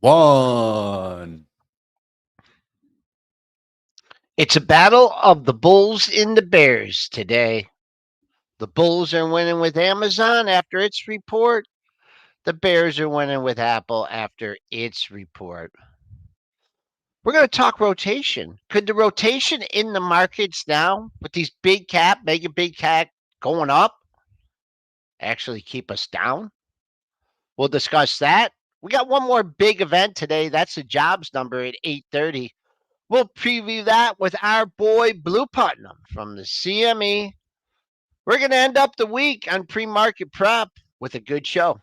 1. It's a battle of the Bulls and the Bears today. The Bulls are winning with Amazon after its report. The Bears are winning with Apple after its report. We're going to talk rotation. Could the rotation in the markets now, with these big cap, mega big cap going up, actually keep us down? We'll discuss that. We got one more big event today. That's the jobs number at 8:30. We'll preview that with our boy Blue Putnam from the CME. We're going to end up the week on pre-market prep with a good show.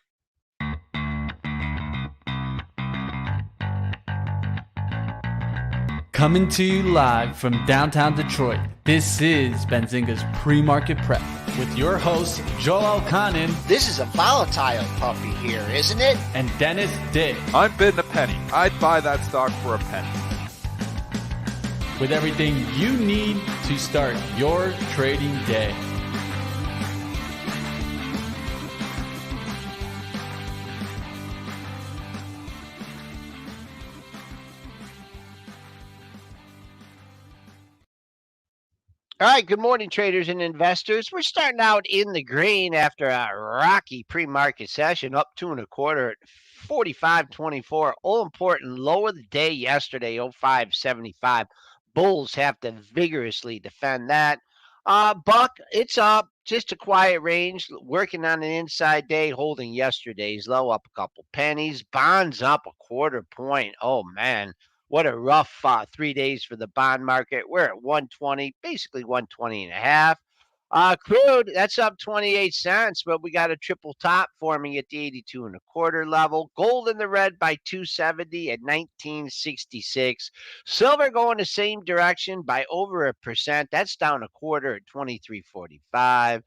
Coming to you live from downtown Detroit, this is Benzinga's Pre-Market Prep with your hosts, Joel Elconin. This is a volatile puppy here, isn't it? And Dennis Dick. I'm bidding a penny. I'd buy that stock for a penny. With everything you need to start your trading day. All right, good morning, traders and investors. We're starting out in the green after a rocky pre-market session, up 2.25 at 45.24. All important low of the day yesterday, 05.75. Bulls have to vigorously defend that. Buck, it's up, just a quiet range, working on an inside day, holding yesterday's low, up a couple pennies. Bonds up a 1/4 point. Oh, man. What a rough 3 days for the bond market. We're at 120, basically 120 and a half. Crude, that's up 28 cents, but we got a triple top forming at the 82.25 level. Gold in the red by 270 at 1966. Silver going the same direction by over 1%. That's down a 1/4 at 23.45.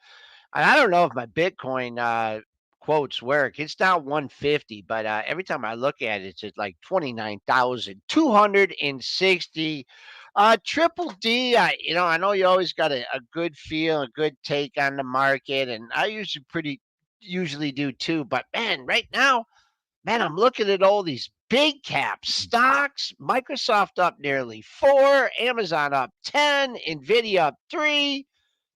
And I don't know if my Bitcoin quotes work. It's down 150, but every time I look at it, it's at like 29,260. Triple D, I know you always got a good feel, a good take on the market, and I usually do too. But man, right now, I'm looking at all these big cap stocks. Microsoft up nearly 4, Amazon up 10, Nvidia up 3,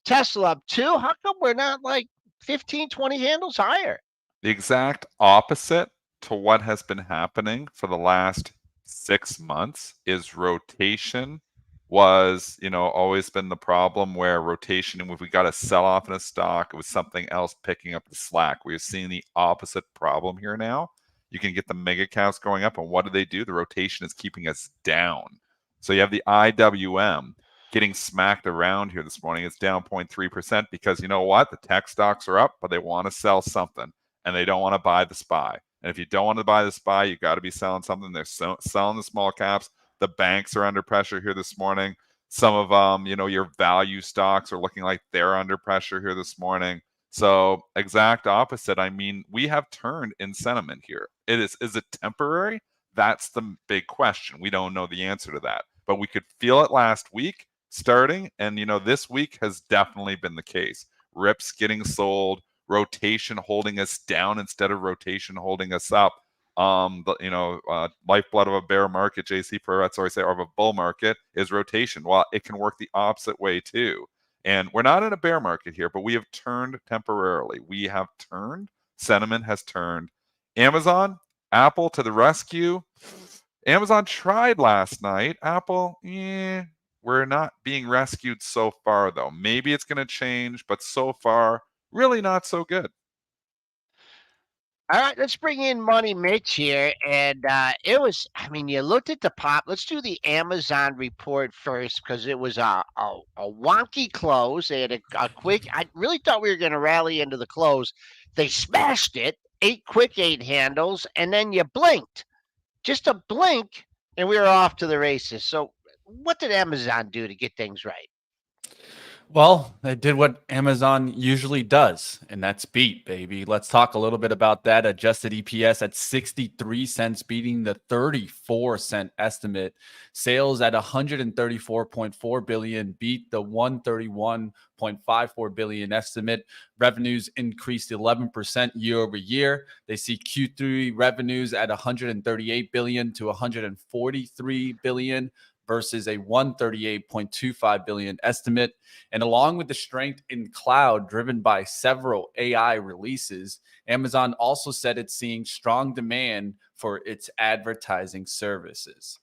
Tesla up 2. How come we're not like 15, 20 handles higher? The exact opposite to what has been happening for the last 6 months is rotation was, always been the problem where rotation, and if we got a sell off in a stock, it was something else picking up the slack. We're seeing the opposite problem here now. You can get the mega caps going up, and what do? The rotation is keeping us down. So you have the IWM getting smacked around here this morning. It's down 0.3% because you know what? The tech stocks are up, but they want to sell something, and they don't want to buy the SPY. And if you don't want to buy the SPY, you got to be selling something. They're selling the small caps. The banks are under pressure here this morning. Some of your value stocks are looking like they're under pressure here this morning. So exact opposite. I mean, we have turned in sentiment here. Is it temporary? That's the big question. We don't know the answer to that, but we could feel it last week starting, and this week has definitely been the case. Rips getting sold, rotation holding us down instead of rotation holding us up. Lifeblood of a bear market, JC Perretz always say, or of a bull market is rotation. Well, it can work the opposite way too. And we're not in a bear market here, but we have turned temporarily. We have turned. Sentiment has turned. Amazon, Apple to the rescue. Amazon tried last night. Apple, we're not being rescued so far, though. Maybe it's going to change, but so far, really not so good. All right, let's bring in Money Mitch here. And you looked at the pop. Let's do the Amazon report first because it was a wonky close. They had a quick, I really thought we were going to rally into the close. They smashed it, 8 handles, and then you blinked. Just a blink, and we were off to the races. So what did Amazon do to get things right? Well, they did what Amazon usually does, and that's beat, baby. Let's talk a little bit about that. Adjusted EPS at 63 cents, beating the 34-cent estimate. Sales at 134.4 billion, beat the 131.54 billion estimate. Revenues increased 11% year over year. They see Q3 revenues at 138 billion to 143 billion versus a 138.25 billion estimate. And along with the strength in cloud driven by several AI releases, Amazon also said it's seeing strong demand for its advertising services.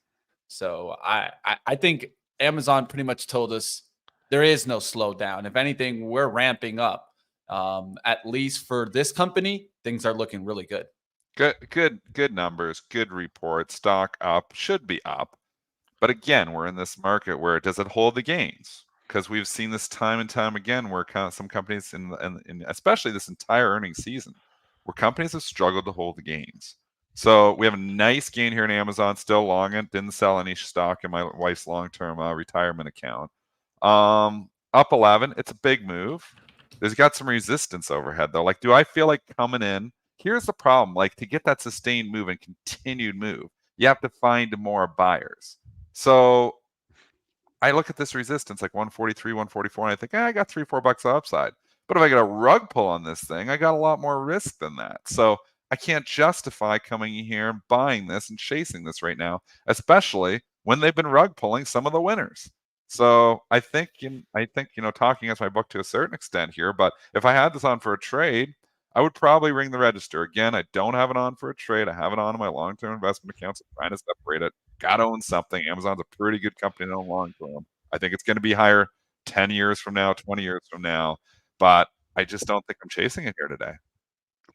So I think Amazon pretty much told us there is no slowdown. If anything, we're ramping up. At least for this company, things are looking really good. Good numbers, good report. Stock up, should be up. But again, we're in this market where does it hold the gains? Because we've seen this time and time again where some companies, in especially this entire earnings season, where companies have struggled to hold the gains. So we have a nice gain here in Amazon, still long it. Didn't sell any stock in my wife's long-term retirement account. Up 11. It's a big move. There's got some resistance overhead though. Like, do I feel like coming in? Here's the problem. Like, to get that sustained move and continued move, you have to find more buyers. So I look at this resistance like 143, 144, and I think, I got $3-4 upside. But if I get a rug pull on this thing, I got a lot more risk than that. So I can't justify coming in here and buying this and chasing this right now, especially when they've been rug pulling some of the winners. So I think talking as my book to a certain extent here. But if I had this on for a trade, I would probably ring the register. Again, I don't have it on for a trade. I have it on in my long-term investment accounts. I'm trying to separate it. Got to own something. Amazon's a pretty good company in the long term. I think it's going to be higher 10 years from now, 20 years from now. But I just don't think I'm chasing it here today.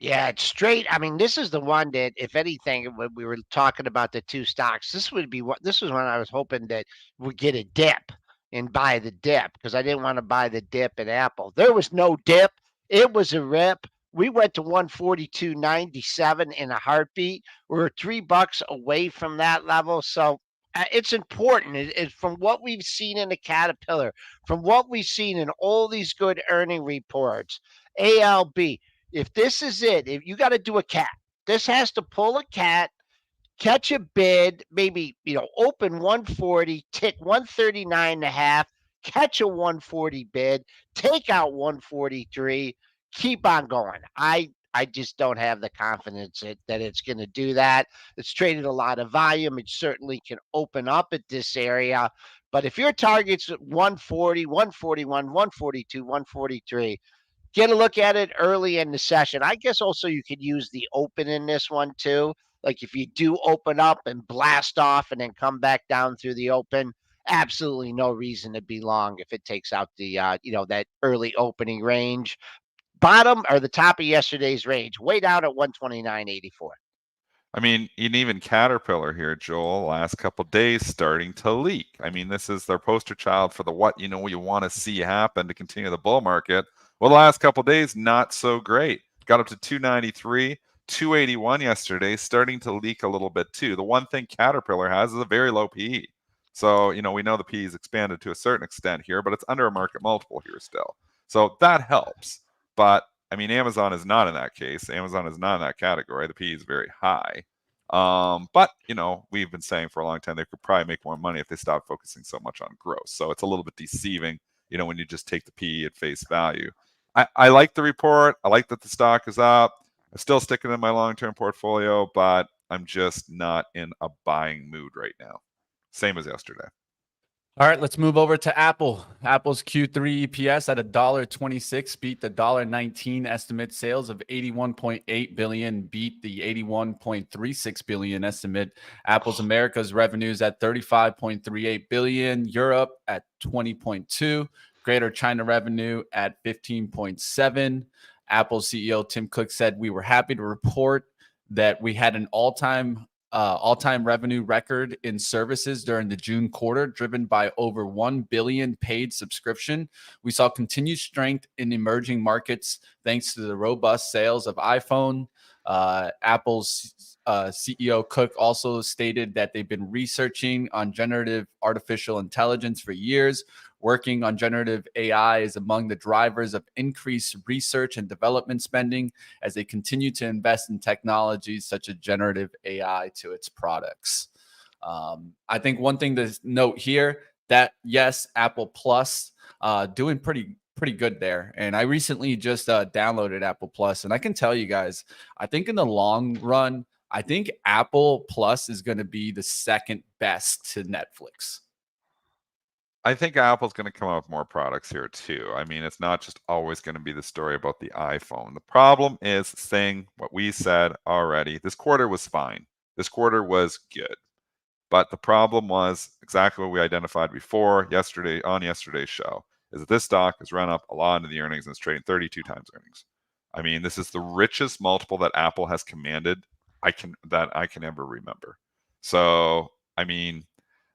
Yeah, it's straight. I mean, this is the one that, if anything, when we were talking about the two stocks, this would be what this was when I was hoping that we'd get a dip and buy the dip because I didn't want to buy the dip in Apple. There was no dip. It was a rip. We went to 142.97 in a heartbeat. We're $3 away from that level. So it's important. It's from what we've seen in the Caterpillar, from what we've seen in all these good earning reports, ALB. If this is it, if you got to do a cat, this has to pull a cat, catch a bid, maybe, open 140, tick 139.5, catch a 140 bid, take out 143, keep on going. I just don't have the confidence that it's going to do that. It's traded a lot of volume. It certainly can open up at this area. But if your target's 140, 141, 142, 143, get a look at it early in the session. I guess also you could use the open in this one too. Like if you do open up and blast off and then come back down through the open, absolutely no reason to be long if it takes out the that early opening range. Bottom or the top of yesterday's range, way down at 129.84. I mean, and even Caterpillar here, Joel, last couple days starting to leak. I mean, this is their poster child for the what you want to see happen to continue the bull market. Well, the last couple days, not so great. Got up to 293, 281 yesterday, starting to leak a little bit too. The one thing Caterpillar has is a very low PE. So, we know the PE is expanded to a certain extent here, but it's under a market multiple here still. So that helps. But I mean, Amazon is not in that case. Amazon is not in that category. The PE is very high. But we've been saying for a long time they could probably make more money if they stop focusing so much on growth. So it's a little bit deceiving, when you just take the PE at face value. I like the report. I like that the stock is up. I'm still sticking in my long-term portfolio, but I'm just not in a buying mood right now. Same as yesterday. All right, let's move over to Apple. Apple's Q3 EPS at $1.26 beat the $1.19 estimate. Sales of $81.8 billion beat the $81.36 billion estimate. Apple's Americas revenues at $35.38 billion. Europe at $20.2. Greater China revenue at $15.7. Apple CEO Tim Cook said, "We were happy to report that we had an all-time revenue record in services during the June quarter, driven by over 1 billion paid subscription. We saw continued strength in emerging markets thanks to the robust sales of iPhone. Apple's CEO Cook also stated that they've been researching on generative artificial intelligence for years. Working on generative AI is among the drivers of increased research and development spending as they continue to invest in technologies such as generative AI to its products. I think one thing to note here that yes, Apple Plus doing pretty good there. And I recently just downloaded Apple Plus, and I can tell you guys, I think in the long run, I think Apple Plus is going to be the second best to Netflix. I think Apple's going to come out with more products here too. I mean, it's not just always going to be the story about the iPhone. The problem is saying what we said already. This quarter was fine. This quarter was good. But the problem was exactly what we identified before yesterday's show, is that this stock has run up a lot in the earnings and it's trading 32 times earnings. I mean, this is the richest multiple that Apple has commanded that I can ever remember. So, I mean,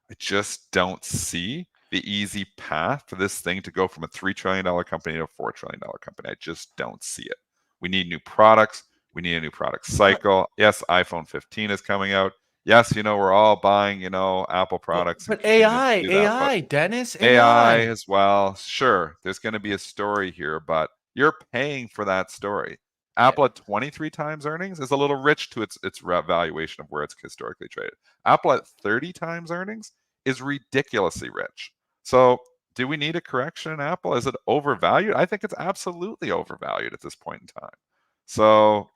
I just don't see the easy path for this thing to go from a $3 trillion company to a $4 trillion company. I just don't see it. We need new products. We need a new product cycle. Yes, iPhone 15 is coming out. Yes, we're all buying, Apple products. But AI, Dennis, AI as well. Sure, there's going to be a story here, but you're paying for that story. Apple at 23 times earnings is a little rich to its valuation of where it's historically traded. Apple at 30 times earnings is ridiculously rich. So do we need a correction in Apple? Is it overvalued? I think it's absolutely overvalued at this point in time. So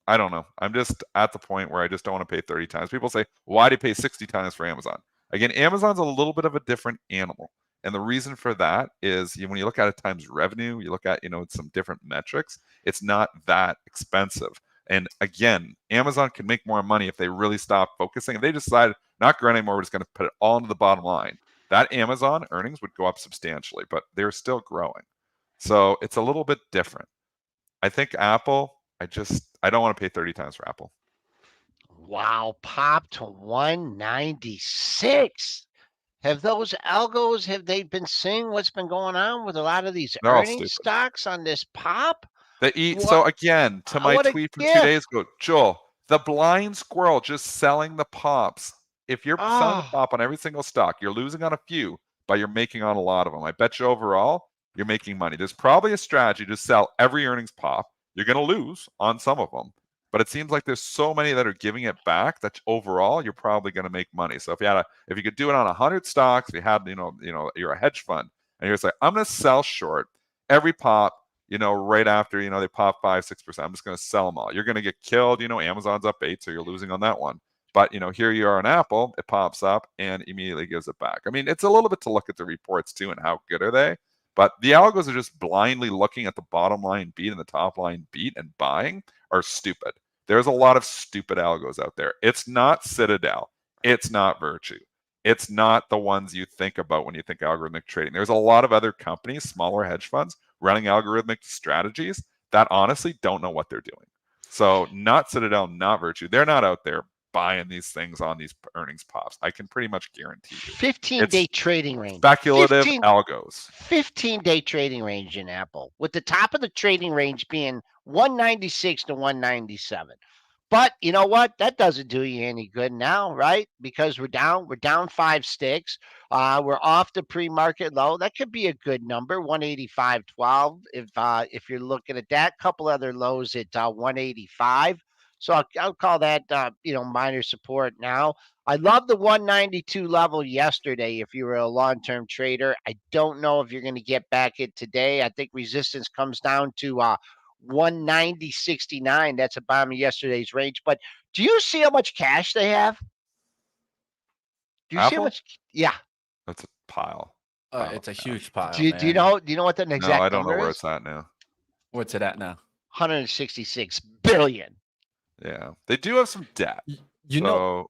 I don't know. I'm just at the point where I just don't want to pay 30 times. People say, why do you pay 60 times for Amazon? Again, Amazon's a little bit of a different animal. And the reason for that is when you look at it times revenue, you look at, some different metrics, it's not that expensive. And again, Amazon can make more money if they really stop focusing. If they decide not growing anymore, we're just going to put it all into the bottom line. That Amazon earnings would go up substantially, but they're still growing. So it's a little bit different. I think Apple, I don't want to pay 30 times for Apple. Wow, pop to 196. Have those algos, have they been seeing what's been going on with a lot of these earnings stocks on this pop? So again, to my tweet from 2 days ago, Joel, the blind squirrel just selling the pops. If you're selling the pop on every single stock, you're losing on a few, but you're making on a lot of them. I bet you overall, you're making money. There's probably a strategy to sell every earnings pop. You're going to lose on some of them, but it seems like there's so many that are giving it back that overall you're probably going to make money. So if you could do it on 100 stocks, if you had, you're a hedge fund and you're just like, I'm going to sell short every pop, right after, they pop 5-6%, I'm just going to sell them all. You're going to get killed. Amazon's up 8, so you're losing on that one. But, here you are on Apple, it pops up and immediately gives it back. I mean, it's a little bit to look at the reports too and how good are they. But the algos are just blindly looking at the bottom line beat and the top line beat and buying are stupid. There's a lot of stupid algos out there. It's not Citadel. It's not Virtue. It's not the ones you think about when you think algorithmic trading. There's a lot of other companies, smaller hedge funds, running algorithmic strategies that honestly don't know what they're doing. So not Citadel, not Virtue. They're not out there buying these things on these earnings pops. I can pretty much guarantee you. 15-day trading range. Speculative algos. 15-day trading range in Apple, with the top of the trading range being 196 to 197. But you know what? That doesn't do you any good now, right? Because we're down 5 sticks. We're off the pre-market low. That could be a good number, 185.12. If you're looking at that, couple other lows at 185. So I'll call that minor support now. I love the 192 level yesterday if you were a long-term trader. I don't know if you're going to get back it today. I think resistance comes down to 190.69. That's a bottom of yesterday's range. But do you see how much cash they have? Do you Apple? see how much? Yeah. That's a pile. It's a huge pile. Do you know what the exact number is? No, I don't know where it's at now. What's it at now? 166 billion. Yeah, they do have some debt. They do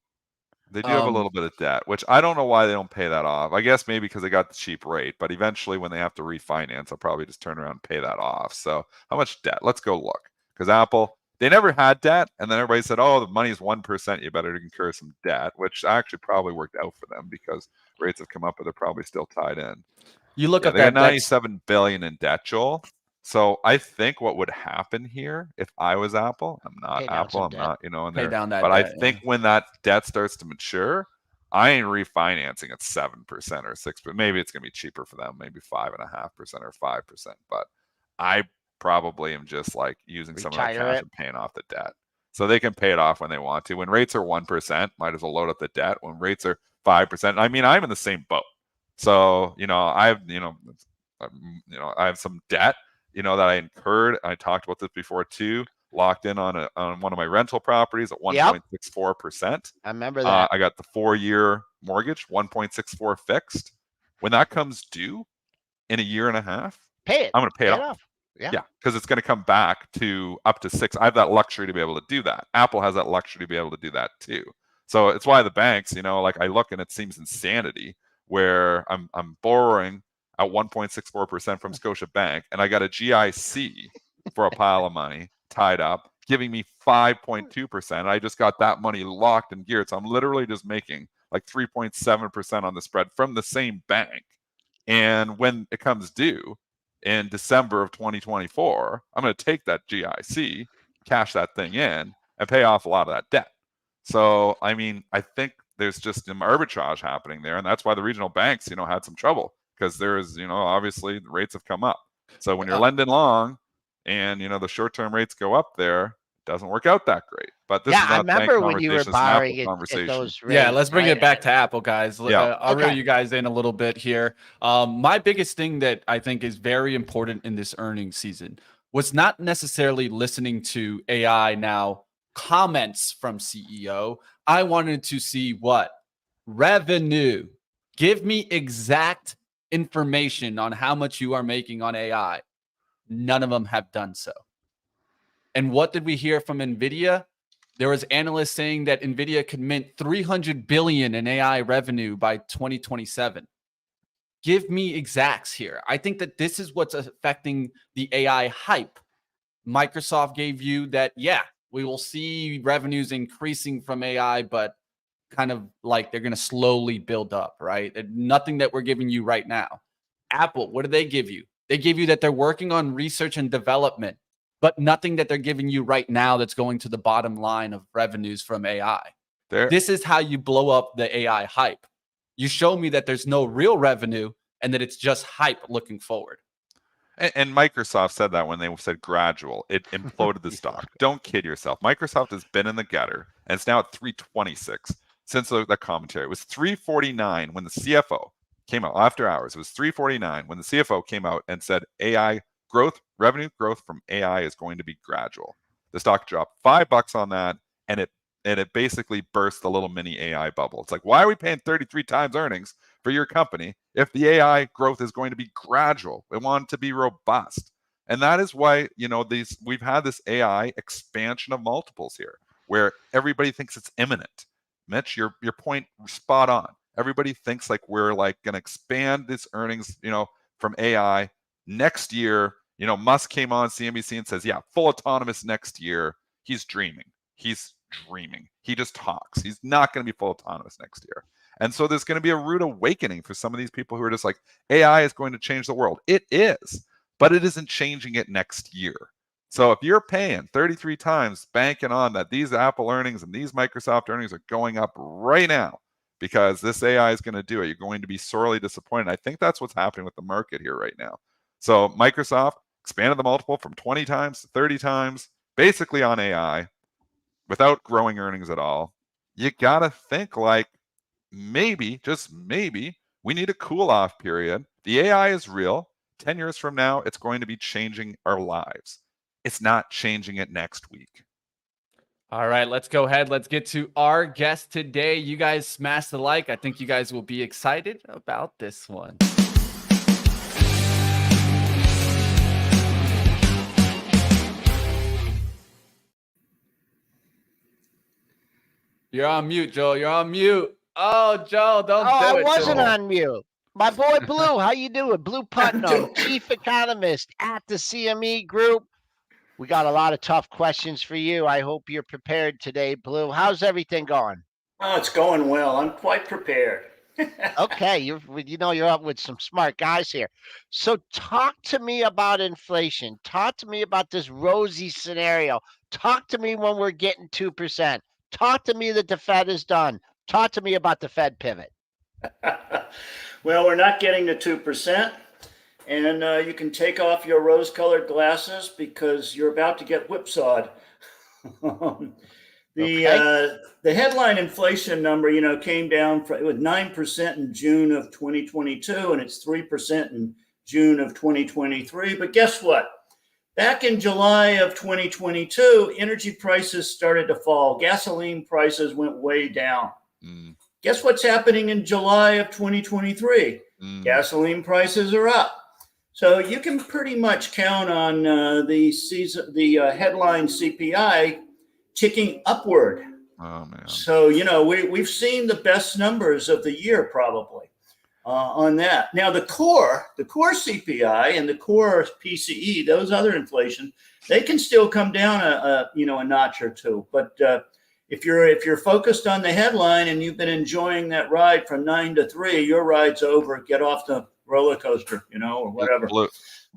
have a little bit of debt, which I don't know why they don't pay that off. I guess maybe because they got the cheap rate, but eventually when they have to refinance, they'll probably just turn around and pay that off. So how much debt? Let's go look. Because Apple, they never had debt, and then everybody said, oh, the money's 1%, you better incur some debt, which actually probably worked out for them because rates have come up, but they're probably still tied in. You look at they that got $97 billion in debt, Joel. So I think what would happen here if I was Apple, I'm not Pay down Apple, some I'm debt. not, in Pay there, down that but I debt, think when that debt starts to mature, I ain't refinancing at 7% or 6%. Maybe it's gonna be cheaper for them, maybe 5.5% or 5%. But I probably am just like using some of that Retire cash it. and paying off the debt. So they can pay it off when they want to. When rates are 1%, might as well load up the debt. When rates are 5%, I mean, I'm in the same boat. So, I have some debt, that I incurred. I talked about this before too. Locked in on one of my rental properties at 1.64%. I remember that. I got the 4-year mortgage, 1.64 fixed. When that comes due in a year and a half, Pay it. I'm going to pay it Pay it off. off. Yeah. Yeah, because it's going to come back to up to 6. I have that luxury to be able to do that. Apple has that luxury to be able to do that too. So it's why the banks, like I look and it seems insanity where I'm borrowing at 1.64% from Scotiabank, and I got a GIC for a pile of money tied up, giving me 5.2%. I just got that money locked and geared. So I'm literally just making like 3.7% on the spread from the same bank. And when it comes due in December of 2024, I'm going to take that GIC, cash that thing in, and pay off a lot of that debt. So, I mean, I think there's just some arbitrage happening there. And that's why the regional banks, had some trouble because there's, obviously the rates have come up. So when you're lending long and, the short-term rates go up there, it doesn't work out that great. But this is I not bank remember when you were conversation, it's an Apple borrowing at conversation. those rates. Yeah, let's bring right? it back to Apple, guys. Yeah. I'll reel Okay. you guys in a little bit here. My biggest thing that I think is very important in this earnings season was not necessarily listening to AI now comments from CEO. I wanted to see what? Revenue. Give me exact information on how much you are making on AI. None of them have done so. And what did we hear from NVIDIA? There was analysts saying that NVIDIA could mint 300 billion in AI revenue by 2027. Give me exacts here. I think that this is what's affecting the AI hype. Microsoft gave you that, we will see revenues increasing from AI, but kind of like they're going to slowly build up, right? Nothing that we're giving you right now. Apple, what do they give you? They give you that they're working on research and development, but nothing that they're giving you right now that's going to the bottom line of revenues from AI. This is how you blow up the AI hype. You show me that there's no real revenue and that it's just hype looking forward. And Microsoft said that when they said gradual, it imploded the stock. Don't kid yourself. Microsoft has been in the gutter, and it's now at 326 since the commentary. It was 349 when the CFO came out after hours. It was 349 when the CFO came out and said AI growth, revenue growth from AI is going to be gradual. The stock dropped $5 on that, and it basically burst the little mini AI bubble. It's like, why are we paying 33 times earnings for your company if the AI growth is going to be gradual? We want it to be robust. And that is why, we've had this AI expansion of multiples here where everybody thinks it's imminent. Mitch, your point spot on. Everybody thinks like we're like going to expand this earnings, from AI next year. Musk came on CNBC and says, full autonomous next year. He's dreaming. He just talks. He's not going to be full autonomous next year. And so there's going to be a rude awakening for some of these people who are just like, AI is going to change the world. It is, but it isn't changing it next year. So if you're paying 33 times banking on that these Apple earnings and these Microsoft earnings are going up right now because this AI is going to do it, you're going to be sorely disappointed. I think that's what's happening with the market here right now. So Microsoft expanded the multiple from 20 times to 30 times, basically on AI, without growing earnings at all. You got to think like maybe, just maybe, we need a cool off period. The AI is real. 10 years from now, it's going to be changing our lives. It's not changing it next week. All right, let's go ahead. Let's get to our guest today. You guys smash the like. I think you guys will be excited about this one. You're on mute, Joe. You're on mute. Oh, Joe, don't do I it. wasn't Joe. on mute. My boy Blue, how you doing? Blue Putnam, chief economist at the CME Group. We got a lot of tough questions for you. I hope you're prepared today, Blue. How's everything going? Oh, it's going well. I'm quite prepared. Okay, you're up with some smart guys here. So talk to me about inflation. Talk to me about this rosy scenario. Talk to me when we're getting 2%. Talk to me that the Fed is done. Talk to me about the Fed pivot. Well, we're not getting to 2%. And you can take off your rose-colored glasses because you're about to get whipsawed. the Okay. the headline inflation number, came down with 9% in June of 2022, and it's 3% in June of 2023. But guess what? Back in July of 2022, energy prices started to fall. Gasoline prices went way down. Guess what's happening in July of 2023? Gasoline prices are up. So you can pretty much count on the headline CPI ticking upward. Oh man! So we've seen the best numbers of the year probably on that. Now the core CPI and the core PCE, those other inflation, they can still come down a notch or two. But if you're focused on the headline and you've been enjoying that ride from 9 to 3, your ride's over. Get off the roller coaster, or whatever.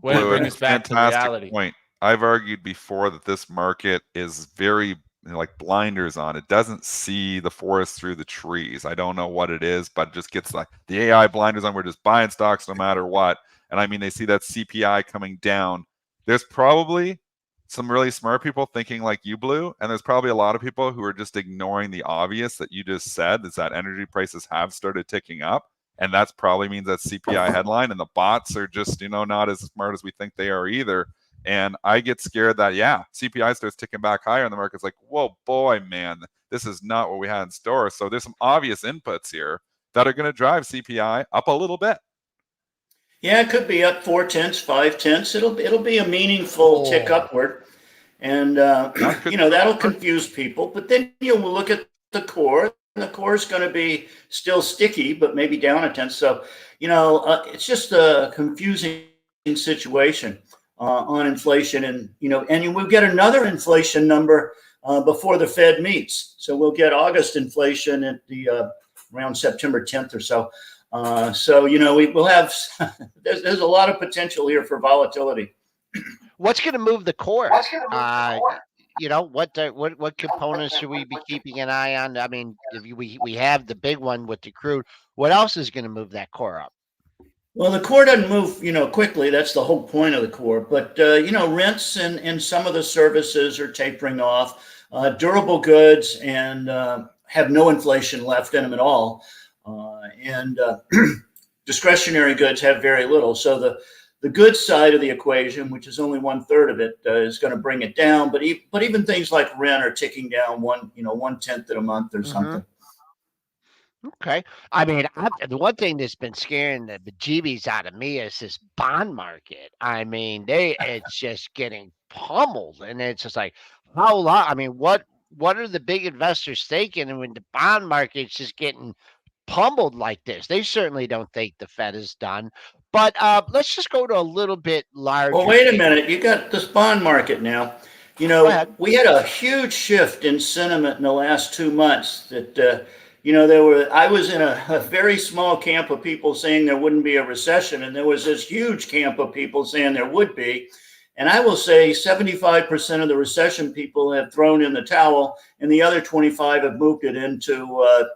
Way to bring It's us back to fantastic reality. point. I've argued before that this market is very like blinders on. It doesn't see the forest through the trees. I don't know what it is, but it just gets like the AI blinders on. We're just buying stocks no matter what. And I mean, they see that CPI coming down. There's probably some really smart people thinking like you, Blue, and there's probably a lot of people who are just ignoring the obvious that you just said, is that energy prices have started ticking up. And that's probably means that CPI headline, and the bots are just, not as smart as we think they are either. And I get scared that, CPI starts ticking back higher, and the market's like, whoa, boy, man, this is not what we had in store. So there's some obvious inputs here that are going to drive CPI up a little bit. Yeah, it could be up 0.4, 0.5. It'll be a meaningful tick upward, and that'll confuse people. But then you'll look at the core. And the core is going to be still sticky, but maybe down 0.1. So it's just a confusing situation on inflation, and we'll get another inflation number before the Fed meets. So we'll get August inflation at the around September 10th or so. We'll have there's a lot of potential here for volatility. What's going to move the core? What components should we be keeping an eye on? I mean, if we have the big one with the crude, what else is going to move that core up? Well, the core doesn't move, quickly. That's the whole point of the core. But rents and some of the services are tapering off. Durable goods and have no inflation left in them at all. And discretionary goods have very little. So the goods side of the equation, which is only 1/3 of it, is going to bring it down. But even things like rent are ticking down 1/10 of a month or something. Okay. I mean, the one thing that's been scaring the bejeebies out of me is this bond market. I mean, it's just getting pummeled, and it's just like, how long? I mean, what are the big investors thinking? And when the bond market's just getting pummeled like this, they certainly don't think the Fed is done. But let's just go to a little bit larger. Well, wait a minute. You got this bond market now. We had a huge shift in sentiment in the last 2 months that, I was in a very small camp of people saying there wouldn't be a recession, and there was this huge camp of people saying there would be. And I will say 75% of the recession people have thrown in the towel, and the other 25 have moved it into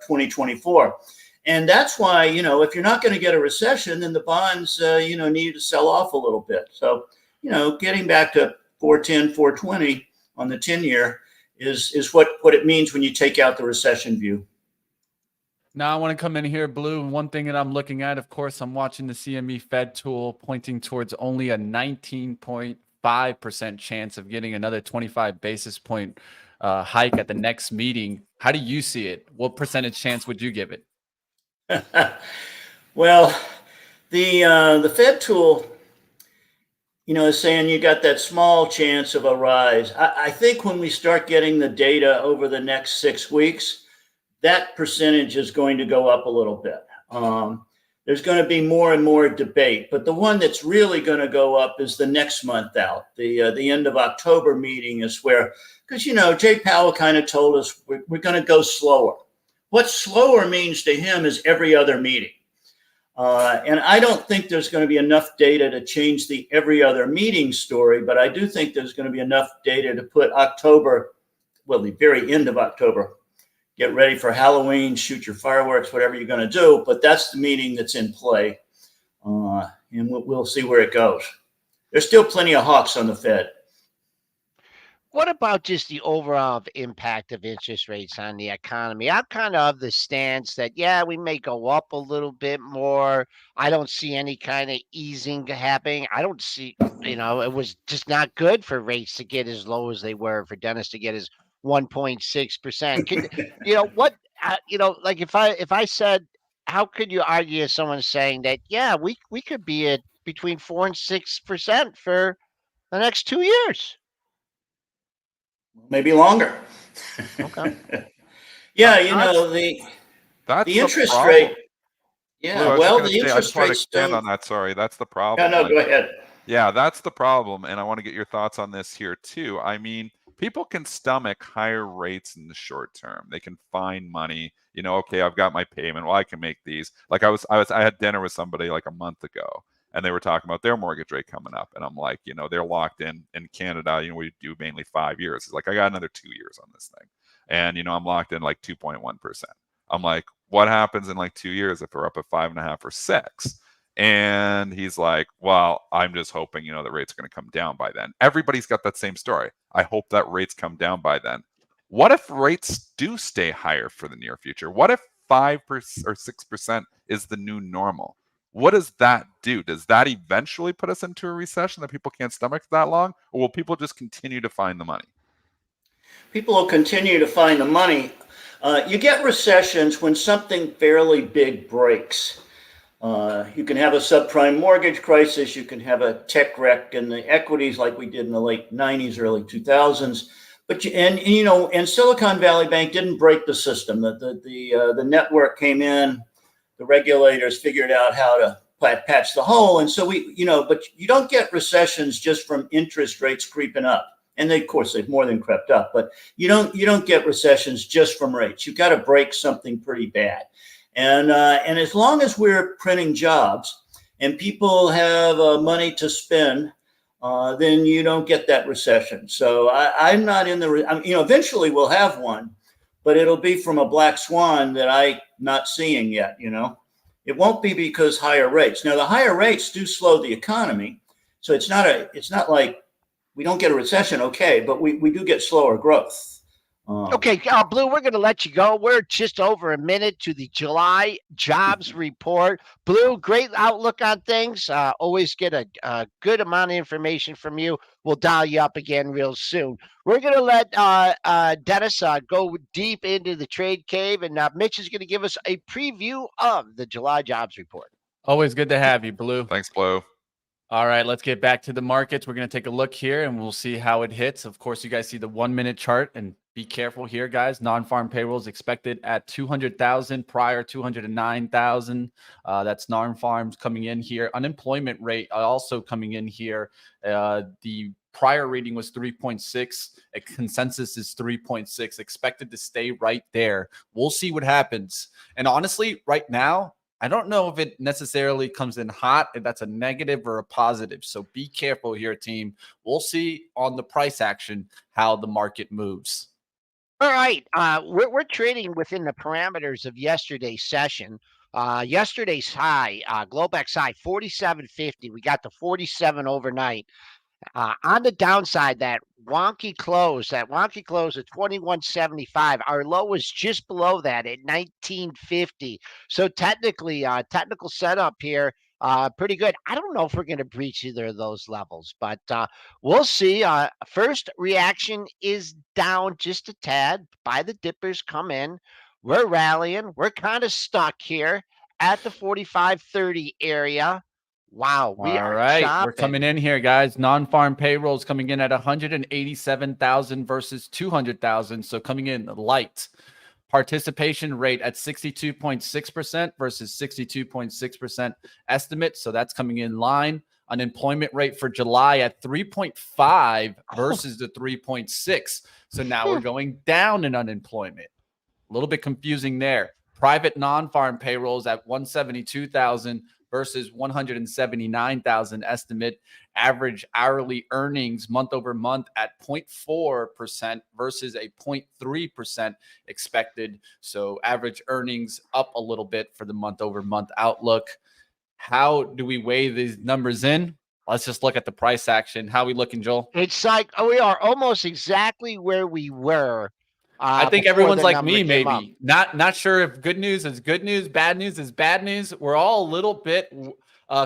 2024. And that's why, if you're not going to get a recession, then the bonds, need to sell off a little bit. So, getting back to 410, 420 on the 10-year is what it means when you take out the recession view. Now I want to come in here, Blue. One thing that I'm looking at, of course, I'm watching the CME Fed tool pointing towards only a 19.5% chance of getting another 25 basis point hike at the next meeting. How do you see it? What percentage chance would you give it? Well, the Fed tool, is saying you got that small chance of a rise. I think when we start getting the data over the next 6 weeks, that percentage is going to go up a little bit. There's going to be more and more debate, but the one that's really going to go up is the next month out. The end of October meeting is where, because Jay Powell kind of told us we're going to go slower. what slower means to him is every other meeting. And I don't think there's going to be enough data to change the every other meeting story, but I do think there's going to be enough data to put October, well, the very end of October, get ready for Halloween, shoot your fireworks, whatever you're going to do. But that's the meeting that's in play. And we'll see where it goes. There's still plenty of hawks on the Fed. What about just the overall impact of interest rates on the economy? I'm kind of the stance that, yeah, we may go up a little bit more. I don't see any kind of easing happening. I don't see, it was just not good for rates to get as low as they were, for Dennis to get his 1.6%. Like if I said, how could you argue someone saying that, yeah, we could be at between 4 and 6% for the next 2 years? Maybe longer. Okay. Yeah, That's the interest problem. rate. Yeah, Blue, well, the interest rates expand on that. Sorry, that's the No, problem. go ahead. Yeah, that's the problem, and I want to get your thoughts on this here too. I mean, people can stomach higher rates in the short term. They can find money. Okay, I've got my payment. Well, I can make these. Like I had dinner with somebody like a month ago, and they were talking about their mortgage rate coming up, and I'm like, they're locked in Canada. We do mainly 5 years. It's like, I got another 2 years on this thing, and I'm locked in like 2.1%. I'm like, what happens in like 2 years if we're up at 5.5 or 6? And he's like, well, I'm just hoping, the rates are going to come down by then. Everybody's got that same story. I hope that rates come down by then. What if rates do stay higher for the near future? What if 5% or 6% is the new normal? What does that do? Does that eventually put us into a recession that people can't stomach that long? Or will people just continue to find the money? People will continue to find the money. You get recessions when something fairly big breaks. You can have a subprime mortgage crisis. You can have a tech wreck in the equities like we did in the late 90s, early 2000s. But and Silicon Valley Bank didn't break the system. The network came in. The regulators figured out how to patch the hole. And so but you don't get recessions just from interest rates creeping up. And of course, they've more than crept up. But you don't get recessions just from rates. You've got to break something pretty bad. And as long as we're printing jobs and people have money to spend, then you don't get that recession. So I'm not in eventually we'll have one, but it'll be from a black swan that I'm not seeing yet. It won't be because higher rates. Now, the higher rates do slow the economy. So it's not like we don't get a recession. Okay. But we do get slower growth. Okay, Blue, we're going to let you go. We're just over a minute to the July jobs report. Blue, great outlook on things. Always get a good amount of information from you. We'll dial you up again real soon. We're going to let Dennis go deep into the trade cave, and Mitch is going to give us a preview of the July jobs report. Always good to have you, Blue. Thanks, Blue. All right, let's get back to the markets. We're going to take a look here, and we'll see how it hits. Of course, you guys see the 1 minute chart, and be careful here, guys. Non-farm payrolls expected at 200,000, prior 209,000. That's non-farms coming in here. Unemployment rate also coming in here. The prior reading was 3.6. A consensus is 3.6. Expected to stay right there. We'll see what happens. And honestly, right now, I don't know if it necessarily comes in hot, if that's a negative or a positive. So be careful here, team. We'll see on the price action how the market moves. All right. We're trading within the parameters of yesterday's session. Yesterday's high, Globex high, 47.50. We got to 47 overnight. On the downside, that wonky close at 21.75. Our low was just below that at 19.50. So technically, technical setup here, pretty good. I don't know if we're going to breach either of those levels, but we'll see. First reaction is down just a tad. Buy the dippers come in. We're rallying. We're kind of stuck here at the 45.30 area. Wow, we All are right, chopping. we're coming in here, guys. Non-farm payrolls coming in at 187,000 versus 200,000. So coming in light. Participation rate at 62.6% versus 62.6% estimate. So that's coming in line. Unemployment rate for July at 3.5 versus the 3.6. So now we're going down in unemployment. A little bit confusing there. Private non-farm payrolls at 172,000 versus 179,000 estimate. Average hourly earnings month over month at 0.4% versus a 0.3% expected. So average earnings up a little bit for the month over month outlook. How do we weigh these numbers in? Let's just look at the price action. How are we looking, Joel? It's like we are almost exactly where we were. I think before everyone's the like number me, came up. maybe. Not sure if good news is good news, bad news is bad news. We're all a little bit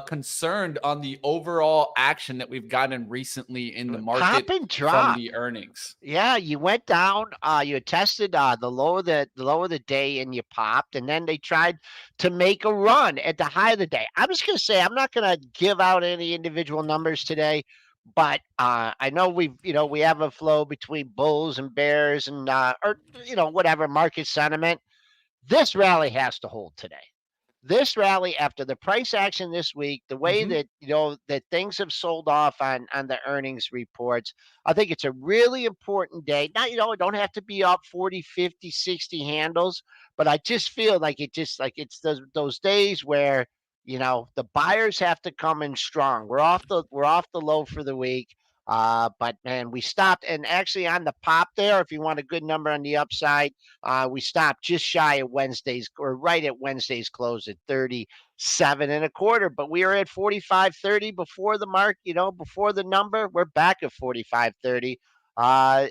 concerned on the overall action that we've gotten recently in the market Pop and from drop. the earnings. Yeah, you went down. You tested the low of the day, and you popped. And then they tried to make a run at the high of the day. I'm just gonna say I'm not gonna give out any individual numbers today, but I know we have a flow between bulls and bears and or whatever market sentiment. This rally has to hold today. This rally after the price action this week, the way that that things have sold off on the earnings reports, I think it's a really important day. Not it don't have to be up 40, 50, 60 handles, but I just feel like it's those days where the buyers have to come in strong. We're off the low for the week. But man, we stopped, and actually on the pop there, if you want a good number on the upside, we stopped just shy of Wednesday's, or right at Wednesday's close at 37.25. But we were at 45.30 before the mark, before the number. We're back at 45.30.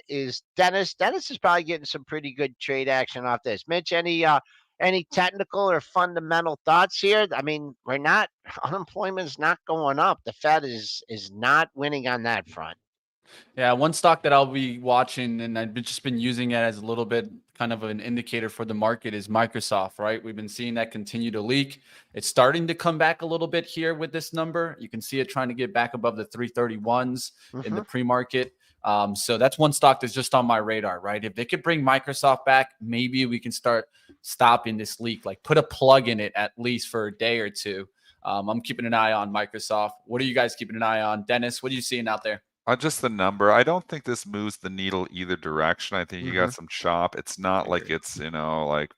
Is Dennis? Dennis is probably getting some pretty good trade action off this. Mitch, any technical or fundamental thoughts here? I mean, unemployment's not going up. The Fed is not winning on that front. Yeah, one stock that I'll be watching, and I've just been using it as a little bit kind of an indicator for the market, is Microsoft, right? We've been seeing that continue to leak. It's starting to come back a little bit here with this number. You can see it trying to get back above the 331s in the pre-market. So that's one stock that's just on my radar, right? If they could bring Microsoft back, maybe we can start stopping this leak, like put a plug in it at least for a day or two. I'm keeping an eye on Microsoft. What are you guys keeping an eye on? Dennis, what are you seeing out there? Just the number. I don't think this moves the needle either direction. I think you got some chop. It's not like it's like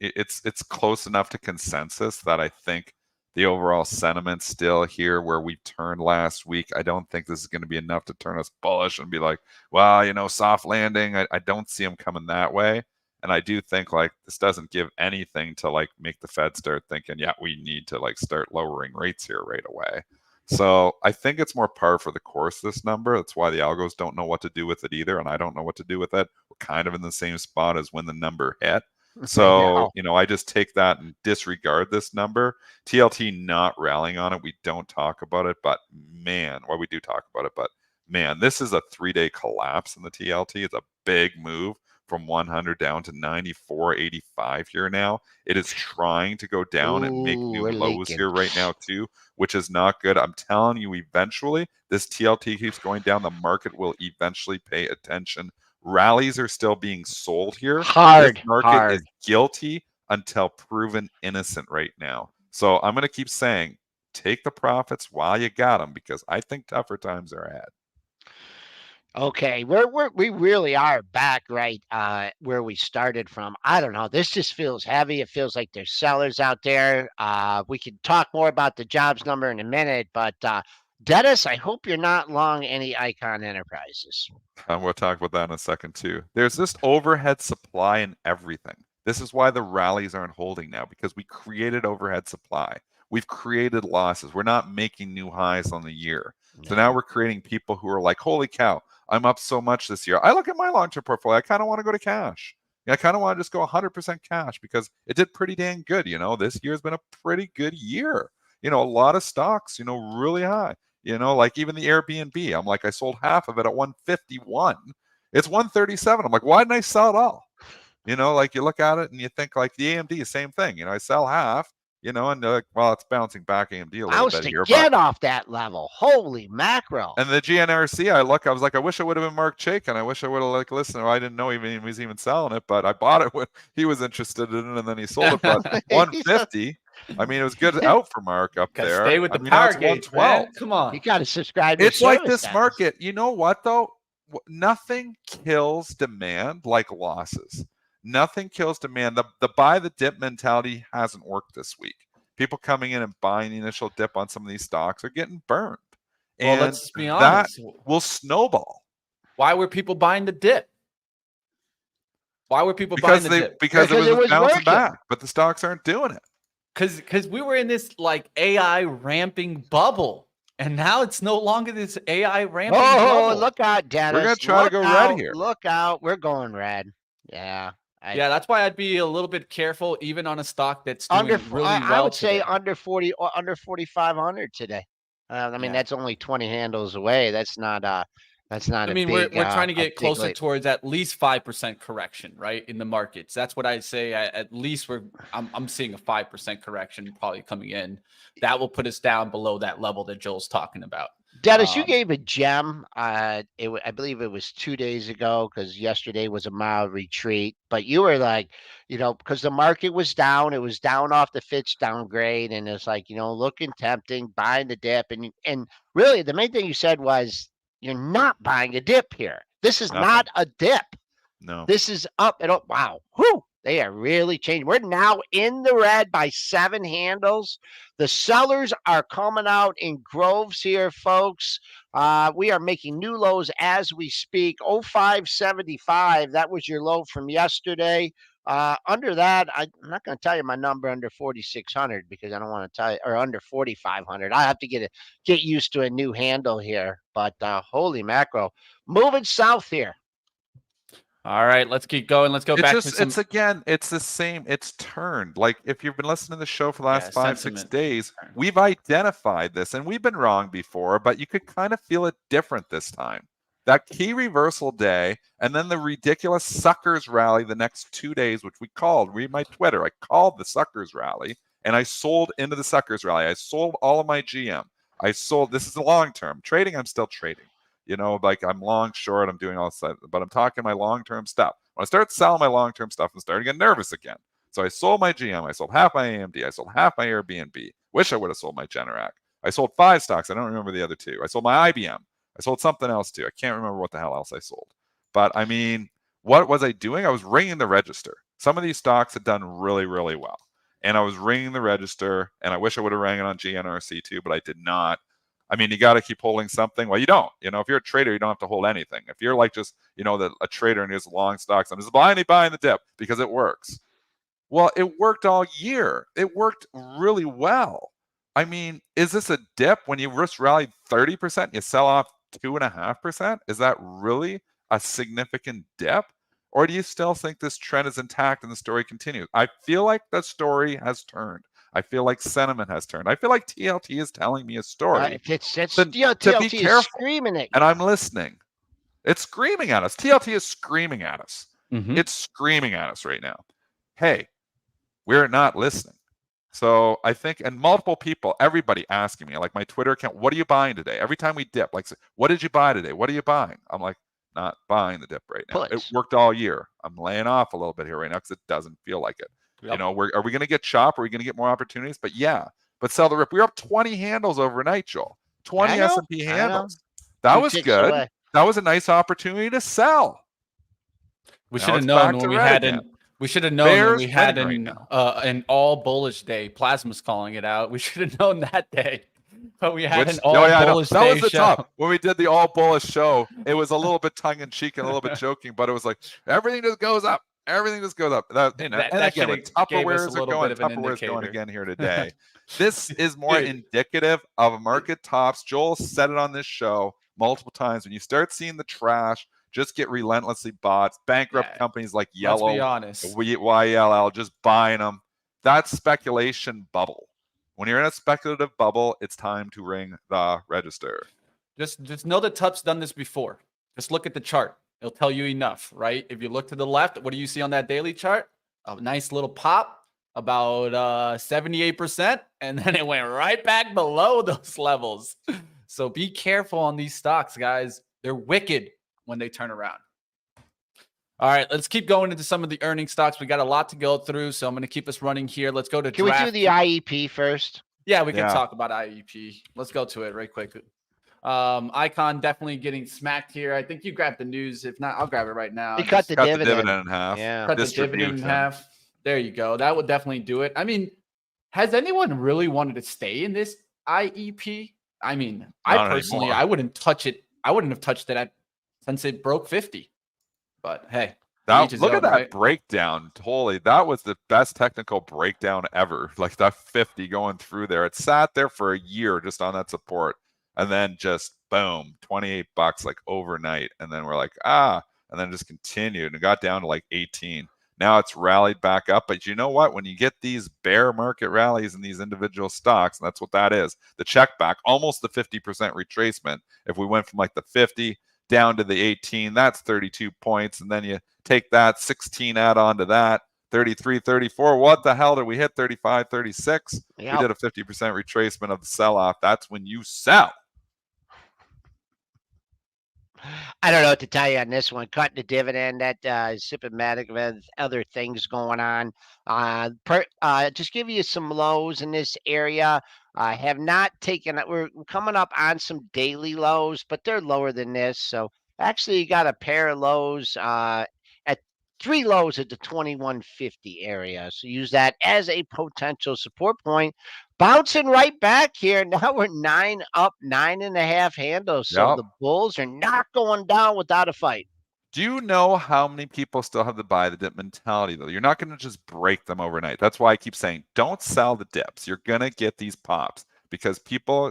it's close enough to consensus that I think the overall sentiment still here where we turned last week. I don't think this is going to be enough to turn us bullish and be like, well, soft landing. I don't see them coming that way. And I do think like this doesn't give anything to like make the Fed start thinking, yeah, we need to like start lowering rates here right away. So I think it's more par for the course, this number. That's why the algos don't know what to do with it either. And I don't know what to do with it. We're kind of in the same spot as when the number hit. So, I just take that and disregard this number. TLT not rallying on it. We don't talk about it, but man, we do talk about it, but man, this is a 3-day collapse in the TLT. It's a big move from 100 down to 94.85 here now. It is trying to go down and make new lows here right now too, which is not good. I'm telling you, eventually this TLT keeps going down. The market will eventually pay attention. Rallies are still being sold here. This market is guilty until proven innocent right now. So I'm going to keep saying, take the profits while you got them, because I think tougher times are ahead. Okay, we really are back right where we started from. I don't know. This just feels heavy. It feels like there's sellers out there. We can talk more about the jobs number in a minute, but Dennis, I hope you're not long any Icon Enterprises. We'll talk about that in a second too. There's this overhead supply in everything. This is why the rallies aren't holding now, because we created overhead supply. We've created losses. We're not making new highs on the year. So now we're creating people who are like, holy cow, I'm up so much this year. I look at my long-term portfolio. I kind of want to go to cash. I kind of want to just go 100% cash because it did pretty dang good. This year's been a pretty good year. A lot of stocks, really high. Like even the Airbnb, I'm like, I sold half of it at 151. It's 137. I'm like, why didn't I sell it all? Like you look at it and you think like the AMD, same thing. I sell half. And they're like, well, it's bouncing back AMD a little bit here. Get off that level. Holy mackerel. And the GNRC, I was like, I wish it would have been Mark Chaikin. I wish I would have listened. I didn't know he was even selling it, but I bought it when he was interested in it, and then he sold it. But 150, I mean, it was good out for Mark up there. Stay with the power gauge, man. Come on. You got to subscribe to It's like this market. You know what, though? Nothing kills demand like losses. Nothing kills demand. The buy the dip mentality hasn't worked this week. People coming in and buying the initial dip on some of these stocks are getting burned. Well, And let's be that honest. will snowball. Why were people buying the dip? Why were people Because buying the dip? because it was bouncing working. back, but the stocks aren't doing it. Because we were in this like AI ramping bubble, and now it's no longer this AI ramping bubble. Look out, Dennis. We're gonna try to go red here. Look out. We're going red. Yeah. Yeah, that's why I'd be a little bit careful, even on a stock that's doing Under really well. I would say today. under 40 or under 4,500 today. I mean, that's only 20 handles away. That's not I mean, we're trying to get closer towards at least 5% correction, right, in the markets. That's what I'd say. At least I'm seeing a 5% correction probably coming in. That will put us down below that level that Joel's talking about. Dennis, you gave a gem. I believe it was 2 days ago, because yesterday was a mild retreat. But you were like, because the market was down, it was down off the Fitch downgrade, and it's like, looking tempting, buying the dip, and really the main thing you said was you're not buying a dip here. This is not a dip. No, this is up and up. Wow, whoo! They are really changing. We're now in the red by 7 handles. The sellers are coming out in groves here, folks. We are making new lows as we speak. 0575, that was your low from yesterday. Under that, I'm not going to tell you my number under 4,600, because I don't want to tell you, or under 4,500. I have to get used to a new handle here. But holy macro, moving south here. All right, let's keep going. Let's go back to some. It's the same. It's turned. Like, if you've been listening to the show for the last 5-6 days, turned. we've identified this, and we've been wrong before, but you could kind of feel it different this time. That key reversal day, and then the ridiculous suckers rally the next 2 days, which we called. Read my Twitter. I called the suckers rally, and I sold into the suckers rally. I sold all of my GM. I sold. This is the long term trading. I'm still trading. Like, I'm long, short, I'm doing all this stuff, but I'm talking my long-term stuff. When I start selling my long-term stuff, I'm starting to get nervous again. So I sold my GM, I sold half my AMD, I sold half my Airbnb. Wish I would have sold my Generac. I sold 5 stocks. I don't remember the other 2. I sold my IBM. I sold something else too. I can't remember what the hell else I sold. But I mean, what was I doing? I was ringing the register. Some of these stocks had done really, really well. And I was ringing the register, and I wish I would have rang it on GNRC too, but I did not. I mean, you got to keep holding something. Well, you don't. If you're a trader, you don't have to hold anything. If you're like just, a trader and you're just long stocks, I'm just blindly buying the dip because it works. Well, it worked all year. It worked really well. I mean, is this a dip when you just rallied 30%, you sell off 2.5%? Is that really a significant dip? Or do you still think this trend is intact and the story continues? I feel like the story has turned. I feel like sentiment has turned. I feel like TLT is telling me a story. TLT be careful. is screaming at you. And I'm listening. It's screaming at us. TLT is screaming at us. Mm-hmm. It's screaming at us right now. Hey, we're not listening. So I think, and multiple people, everybody asking me, like my Twitter account, what are you buying today? Every time we dip, like, what did you buy today? What are you buying? I'm like, not buying the dip right now. It worked all year. I'm laying off a little bit here right now because it doesn't feel like it. Yep. Are we going to get chop? Are we going to get more opportunities? But yeah, but sell the rip. We were up 20 handles overnight, Joel. 20 S&P handles. That was good. Away. That was a nice opportunity to sell. We should have known when we had an. We should have known when we had an all bullish day. Plasma's calling it out. We should have known that day. But we had an all bullish day. That was the top. When we did the all bullish show, it was a little bit tongue in cheek and a little bit joking, but it was like everything just goes up. Everything just goes up. And again, when Tupperware's going again here today. This is more indicative of market tops. Joel said it on this show multiple times. When you start seeing the trash just get relentlessly bought, bankrupt companies like Yellow, let's be honest. YLL, just buying them. That's speculation bubble. When you're in a speculative bubble, it's time to ring the register. Just know that Tup's done this before. Just look at the chart. It'll tell you enough, right? If you look to the left, what do you see on that daily chart? A nice little pop, about 78%, and then it went right back below those levels. So be careful on these stocks, guys. They're wicked when they turn around. All right, let's keep going into some of the earning stocks. We got a lot to go through, so I'm going to keep us running here. Let's go to Can we do the IEP first? Yeah, we can talk about IEP. Let's go to it right quick. Icon definitely getting smacked here. I think you grabbed the news. If not, I'll grab it right now. He cut the Cut dividend. the dividend in half. Yeah. Cut the dividend in half. There you go. That would definitely do it. I mean, has anyone really wanted to stay in this IEP? I mean, I personally, anymore. I wouldn't touch it. I wouldn't have touched it since it broke 50. But hey, look at that breakdown. Holy, that was the best technical breakdown ever. Like that 50 going through there. It sat there for a year just on that support. And then just boom, $28 like overnight. And then we're like, and then just continued and got down to like 18. Now it's rallied back up. But you know what? When you get these bear market rallies in these individual stocks, and that's what that is, the check back, almost the 50% retracement. If we went from like the 50 down to the 18, that's 32 points. And then you take that 16 add on to that, 33, 34. What the hell did we hit? 35, 36. Yep. We did a 50% retracement of the sell-off. That's when you sell. I don't know what to tell you on this one. Cutting the dividend, that is symptomatic of other things going on. Just give you some lows in this area. I have not taken it. We're coming up on some daily lows, but they're lower than this. So actually, you got a pair of lows at 3 lows at the 2150 area. So use that as a potential support point. Bouncing right back here. Now we're 9 up, 9.5 handles. So the bulls are not going down without a fight. Do you know how many people still have the buy the dip mentality, though? You're not going to just break them overnight. That's why I keep saying, don't sell the dips. You're going to get these pops because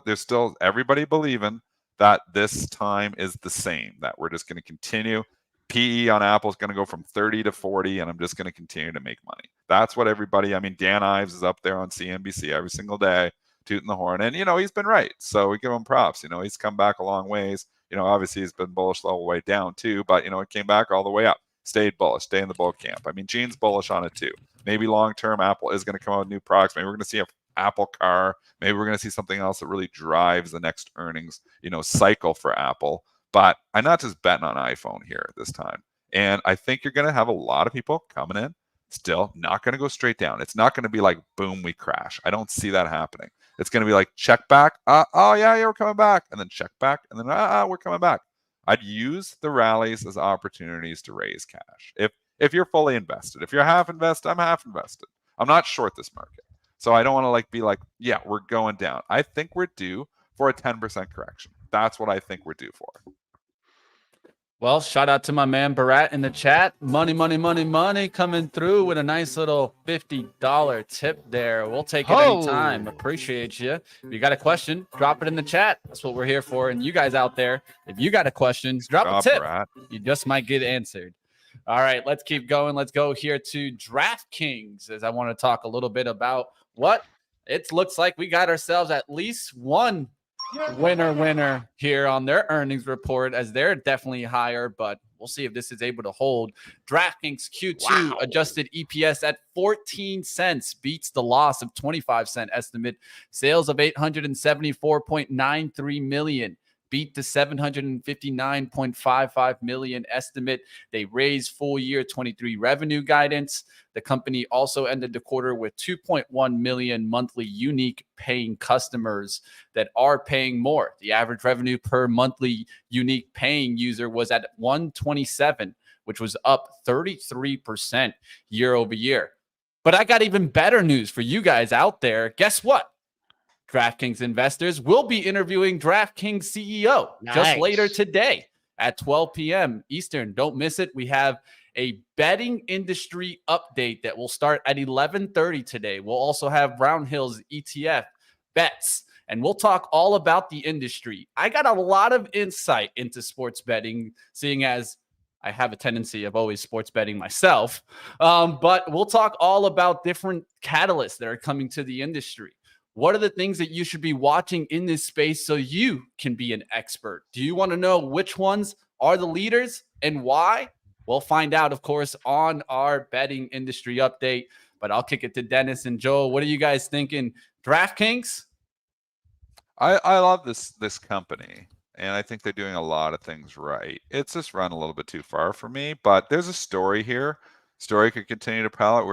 there's still everybody believing that this time is the same, that we're just going to continue. PE on Apple is going to go from 30 to 40, and I'm just going to continue to make money. That's what everybody, Dan Ives is up there on CNBC every single day, tooting the horn. And, he's been right. So we give him props. He's come back a long ways. Obviously he's been bullish the whole way down too, but, it came back all the way up. Stayed bullish, stay in the bull camp. Gene's bullish on it too. Maybe long-term Apple is going to come out with new products. Maybe we're going to see an Apple car. Maybe we're going to see something else that really drives the next earnings, cycle for Apple. But I'm not just betting on iPhone here this time. And I think you're going to have a lot of people coming in, still not going to go straight down. It's not going to be like, boom, we crash. I don't see that happening. It's going to be like, check back. Oh, yeah, we're coming back. And then check back. And then, we're coming back. I'd use the rallies as opportunities to raise cash. If you're fully invested. If you're half invested, I'm half invested. I'm not short this market. So I don't want to be like, yeah, we're going down. I think we're due for a 10% correction. That's what I think we're due for. Well, shout out to my man Barat in the chat. Money coming through with a nice little $50 tip there. We'll take it anytime. Appreciate you. If you got a question, drop it in the chat. That's what we're here for. And you guys out there, if you got a question, drop a tip. Barat. You just might get answered. All right, let's keep going. Let's go here to DraftKings, as I want to talk a little bit about what it looks like we got ourselves at least one winner here on their earnings report, as they're definitely higher, but we'll see if this is able to hold. DraftKings Q2 adjusted EPS at 14 cents beats the loss of 25-cent estimate. Sales of 874.93 million beat the 759.55 million estimate. They raised full year 23 revenue guidance. The company also ended the quarter with 2.1 million monthly unique paying customers that are paying more. The average revenue per monthly unique paying user was at $127, which was up 33% year over year. But I got even better news for you guys out there. Guess what? DraftKings investors will be interviewing DraftKings CEO just later today at 12 p.m. Eastern. Don't miss it. We have a betting industry update that will start at 11:30 today. We'll also have Brown Hill's ETF bets, and we'll talk all about the industry. I got a lot of insight into sports betting, seeing as I have a tendency of always sports betting myself. But we'll talk all about different catalysts that are coming to the industry. What are the things that you should be watching in this space so you can be an expert? Do you want to know which ones are the leaders and why? We'll find out, of course, on our betting industry update. But I'll kick it to Dennis and Joel. What are you guys thinking? DraftKings? I love this company, and I think they're doing a lot of things right. It's just run a little bit too far for me, but there's a story here. Story could continue to propel it.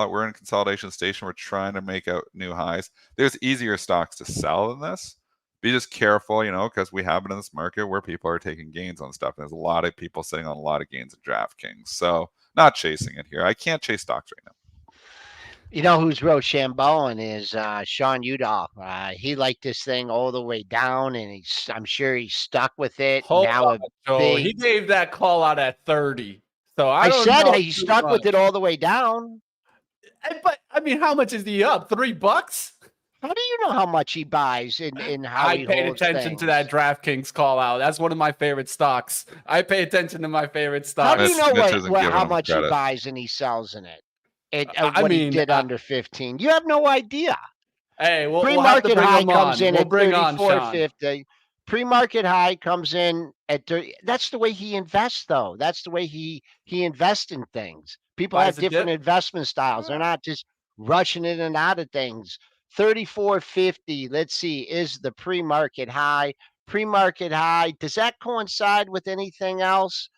We're in a consolidation station. We're trying to make out new highs. There's easier stocks to sell than this be just careful, because we have it in this market where people are taking gains on stuff. There's a lot of people sitting on a lot of gains in DraftKings. So not chasing it here. I can't chase stocks right now. You know who's Rochambeau is Sean Udall. He liked this thing all the way down, and I'm sure he's stuck with it. Hold Now on, Joe. He gave that call out at 30. So I don't said know he's too stuck much. with it all the way down. But I mean, how much is he up? $3? How do you know how much he buys and how he I paid holds attention things? to that DraftKings call out. That's one of my favorite stocks. I pay attention to my favorite stocks. How do you know Mitch isn't giving how him much he credit. buys and he sells in it? I What he mean, did under 15. You have no idea. Hey, we'll have to Pre-market bring high him comes on. in We'll at bring on Sean. 34.50. Pre-market high comes in at 30. That's the way he invests, though. That's the way he invests in things. People Buys have a different dip. investment styles. They're not just rushing in and out of things. 34.50. Let's see, is the pre-market high. Pre-market high. Does that coincide with anything else?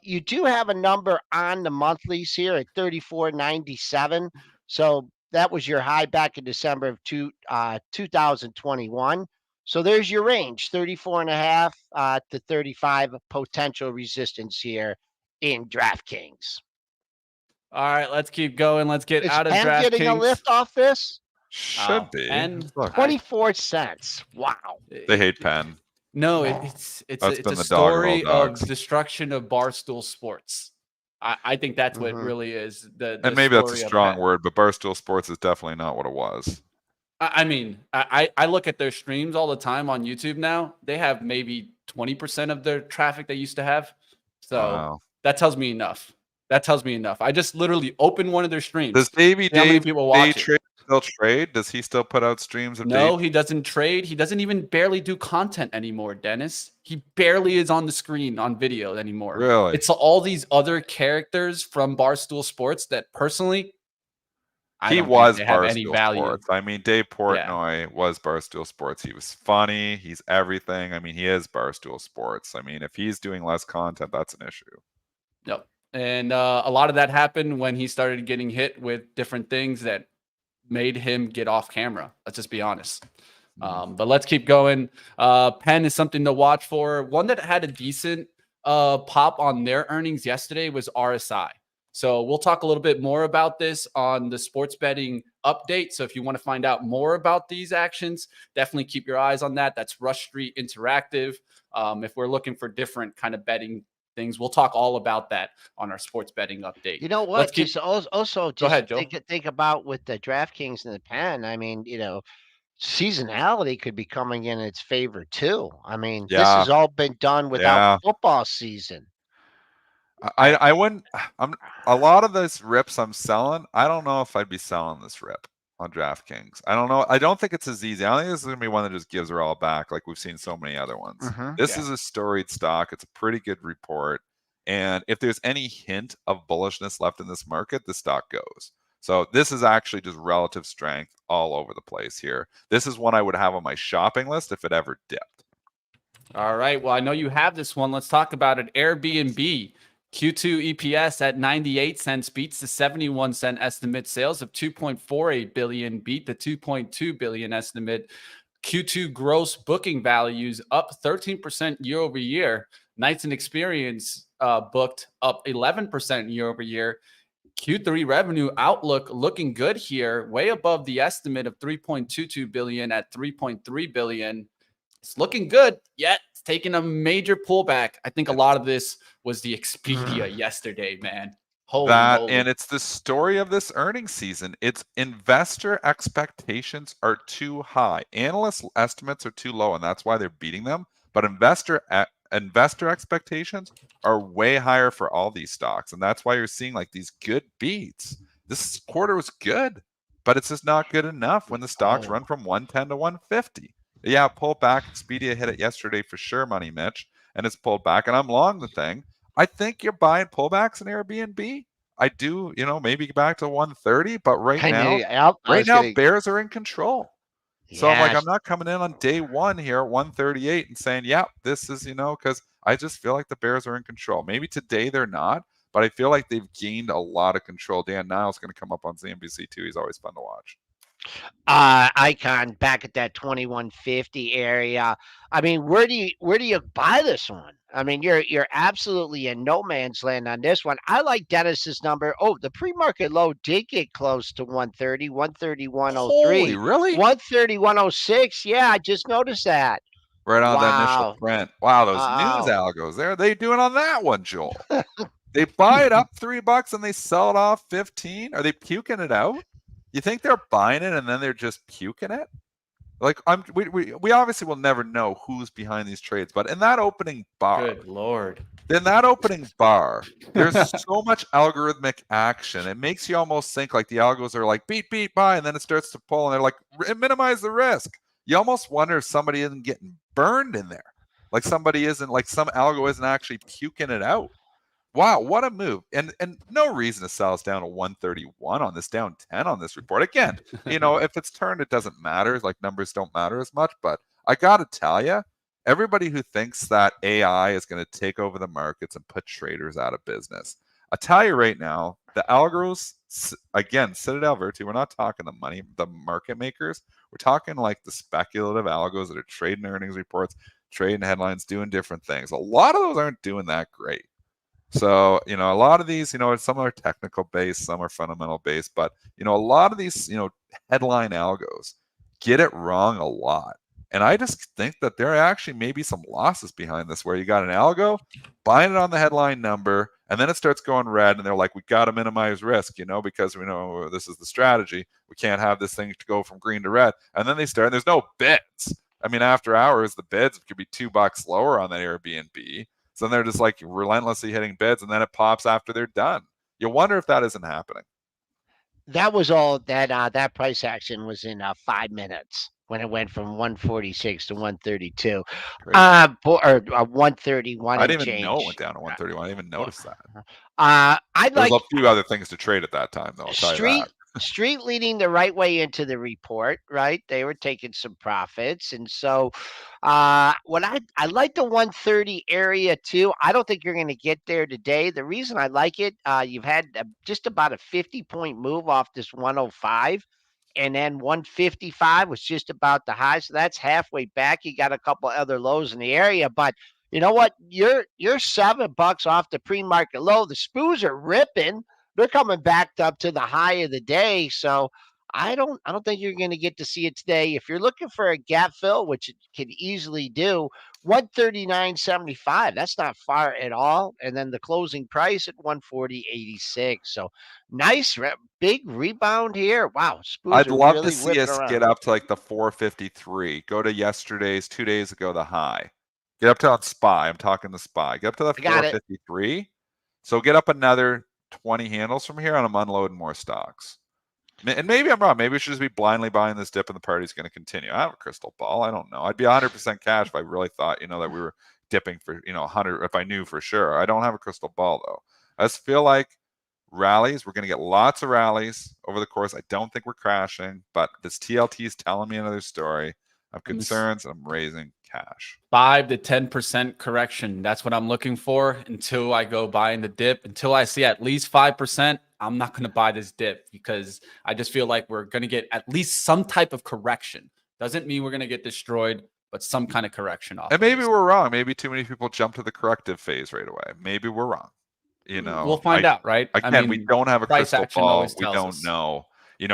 You do have a number on the monthlies here at 34.97. So that was your high back in December of 2021. So there's your range, 34.5 to 35 potential resistance here in DraftKings. All right, let's keep going. Let's get Is out of Penn getting a DraftKings. lift off this? Should be. And Look, 24 cents. Wow. they hate Penn. No, it's That's a been the dog of all story of dogs. destruction of Barstool Sports. I think that's what it really is. And maybe that's a story of strong Penn. word, but Barstool Sports is definitely not what it was. I mean, I look at their streams all the time on YouTube now. They have maybe 20% of their traffic they used to have. So Wow. that tells me enough. I just literally opened one of their streams. Does Davey See how many Dave people watch Day still trade? Does he still put out streams of No, Dave? he doesn't trade. He doesn't even barely do content anymore, Dennis. He barely is on the screen on video anymore. Really? It's all these other characters from Barstool Sports that personally, I don't think they have any Barstool value. Sports. I mean, Dave Portnoy was Barstool Sports. He was funny. He's everything. I mean, he is Barstool Sports. I mean, if he's doing less content, that's an issue. Yep. And a lot of that happened when he started getting hit with different things that made him get off camera. Let's just be honest. But let's keep going. Penn is something to watch for. One that had a decent pop on their earnings yesterday was RSI. So we'll talk a little bit more about this on the sports betting update. So if you want to find out more about these actions, definitely keep your eyes on that. That's Rush Street Interactive. If we're looking for different kind of betting things, we'll talk all about that on our sports betting update. You know what? Let's keep... Also, Go ahead, Joe. Think about with the DraftKings and the Penn. I mean, seasonality could be coming in its favor too. I mean, this has all been done without football season. I wouldn't. A lot of those rips I'm selling. I don't know if I'd be selling this rip on DraftKings. I don't know. I don't think it's as easy. I don't think this is gonna be one that just gives her all back like we've seen so many other ones. This is a storied stock. It's a pretty good report. And if there's any hint of bullishness left in this market, the stock goes. So this is actually just relative strength all over the place here. This is one I would have on my shopping list if it ever dipped. All right. Well, I know you have this one. Let's talk about it. Airbnb. Q2 EPS at 98 cents beats the 71 cent estimate. Sales of 2.48 billion beat the 2.2 billion estimate. Q2 gross booking values up 13% year over year. Nights and experience booked up 11% year over year. Q3 revenue outlook looking good here, way above the estimate of 3.22 billion at 3.3 billion. It's looking good, yet it's taking a major pullback. I think a lot of this was the Expedia yesterday, man. Holy moly. And it's the story of this earnings season. It's investor expectations are too high. Analyst estimates are too low, and that's why they're beating them. But investor expectations are way higher for all these stocks, and that's why you're seeing like these good beats. This quarter was good, but it's just not good enough when the stocks run from 110 to 150. Yeah, pull back. Expedia hit it yesterday for sure, Money Mitch, and it's pulled back, and I'm long the thing. I think you're buying pullbacks in Airbnb. I do, maybe back to 130, but right now bears are in control. So I'm not coming in on day one here at 138 and saying, yeah, this is, because I just feel like the Bears are in control. Maybe today they're not, but I feel like they've gained a lot of control. Dan Niles going to come up on CNBC too. He's always fun to watch. Icon back at that 2150 area. I mean, where do you buy this one? I mean, you're absolutely in no man's land on this one. I like Dennis's number. Oh, the pre-market low did get close to 130, Holy, 131.03, really? 131.06. Yeah, I just noticed that. Right on that initial Wow. print. Wow, those news Wow. algos. There, they doing on that one, Joel? They buy it up $3 and they sell it off 15. Are they puking it out? You think they're buying it and then they're just puking it? Like we obviously will never know who's behind these trades, but in that opening bar, Good Lord. there's so much algorithmic action. It makes you almost think like the algos are like beat, buy, and then it starts to pull, and they're like minimize the risk. You almost wonder if somebody isn't getting burned in there, like somebody isn't like some algo isn't actually puking it out. Wow, what a move. And no reason to sell us down to 131 on this, down 10 on this report. Again, if it's turned, it doesn't matter. Like numbers don't matter as much. But I got to tell you, everybody who thinks that AI is going to take over the markets and put traders out of business, I tell you right now, the algos, again, Citadel Virtue, we're not talking the market makers. We're talking like the speculative algos that are trading earnings reports, trading headlines, doing different things. A lot of those aren't doing that great. So, a lot of these, some are technical based, some are fundamental based, but, a lot of these, headline algos get it wrong a lot. And I just think that there actually may be some losses behind this where you got an algo buying it on the headline number and then it starts going red and they're like, we got to minimize risk, because we know this is the strategy. We can't have this thing to go from green to red. And then they start, and there's no bids. I mean, after hours, the bids could be $2 lower on that Airbnb. So then they're just like relentlessly hitting bids, and then it pops after they're done. You wonder if that isn't happening. That was all that price action was in 5 minutes when it went from 146 to 132. Or 131 I and didn't even know it went change. down to 131. I didn't even notice that. I'd There's like a few other things to trade at that time, though. I'll tell you that. Street leading the right way into the report, right? They were taking some profits. And so what I like the 130 area too. I don't think you're going to get there today. The reason I like it, you've had just about a 50-point move off this 105. And then 155 was just about the high. So that's halfway back. You got a couple other lows in the area. But you know what? You're $7 off the pre-market low. The SPOOs are ripping. They're coming back up to the high of the day. So I don't think you're going to get to see it today. If you're looking for a gap fill, which it can easily do, 139.75. That's not far at all. And then the closing price at 140.86. So nice big rebound here. Wow, SPOOs I'd are love really to see whipping us around. get up to like the 453. Go to yesterday's 2 days ago, the high. Get up to on SPY. I'm talking the SPY. Get up to the 453. So get up another 20 handles from here, and I'm unloading more stocks. And maybe I'm wrong. Maybe we should just be blindly buying this dip and the party's going to continue. I have a crystal ball. I don't know. I'd be 100% cash if I really thought, that we were dipping for, 100, if I knew for sure. I don't have a crystal ball, though. I just feel like rallies, we're going to get lots of rallies over the course. I don't think we're crashing, but this TLT is telling me another story. I have concerns, and I'm raising cash. 5 to 10% correction. That's what I'm looking for until I go buying the dip. Until I see at least 5%, I'm not going to buy this dip because I just feel like we're going to get at least some type of correction. Doesn't mean we're going to get destroyed, but some kind of correction off. And maybe we're wrong. Maybe too many people jump to the corrective phase right away. Maybe we're wrong. We'll find out, right? Again, we don't have a crystal ball. We don't know.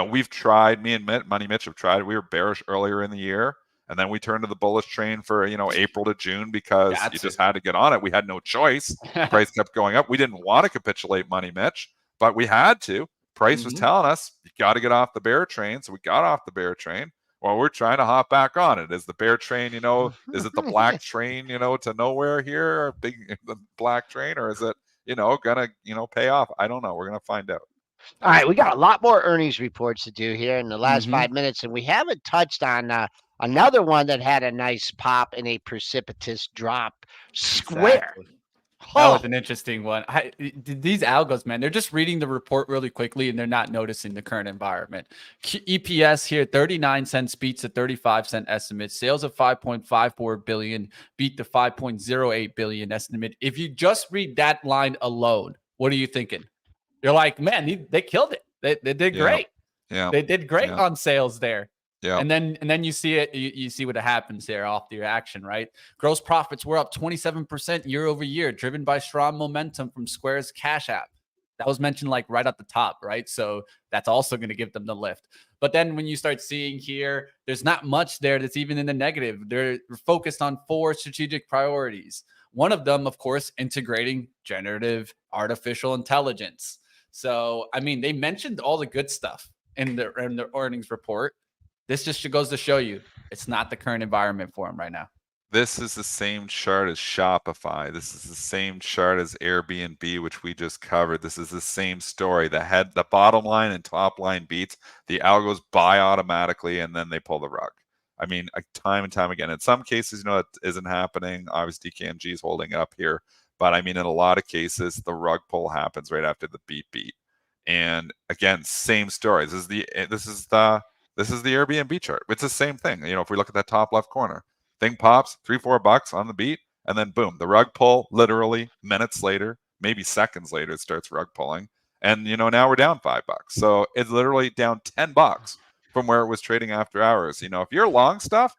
We've tried. Me and Money Mitch have tried. We were bearish earlier in the year. And then we turned to the bullish train for, April to June because you just had to get on it. We had no choice. Price kept going up. We didn't want to capitulate, Money Mitch, but we had to. Price was telling us, you got to get off the bear train. So we got off the bear train. Well, we're trying to hop back on it. Is the bear train, is it the black train, to nowhere here, the black train, or is it, gonna, pay off? I don't know. We're going to find out. All right, we got a lot more earnings reports to do here in the last 5 minutes, and we haven't touched on another one that had a nice pop and a precipitous drop. Square. Exactly. That was an interesting one. These algos, man, they're just reading the report really quickly and they're not noticing the current environment. EPS here, 39 cents beats a 35-cent estimate. Sales of 5.54 billion beat the 5.08 billion estimate. If you just read that line alone, what are you thinking? You're like, man, they killed it. They did great. Yeah. They did great Yeah. on sales there. Yeah. And then you see it, you see what happens there off the action, right? Gross profits were up 27% year over year, driven by strong momentum from Square's Cash App. That was mentioned like right at the top, right? So that's also going to give them the lift. But then when you start seeing here, there's not much there that's even in the negative. They're focused on 4 strategic priorities. One of them, of course, integrating generative artificial intelligence. So, I mean, they mentioned all the good stuff in the earnings report. This just goes to show you it's not the current environment for them right now. This is the same chart as Shopify. This is the same chart as Airbnb, which we just covered. This is the same story. The bottom line and top line beats. The algos buy automatically, and then they pull the rug. I mean, time and time again. In some cases, it isn't happening. Obviously, DKNG is holding up here, but I mean, in a lot of cases, the rug pull happens right after the beat. And again, same story. This is the Airbnb chart. It's the same thing. If we look at that top left corner. Thing pops, $3-4 on the beat, and then boom, the rug pull literally minutes later, maybe seconds later, it starts rug pulling. And now we're down $5. So it's literally down $10 from where it was trading after hours. If you're long stuff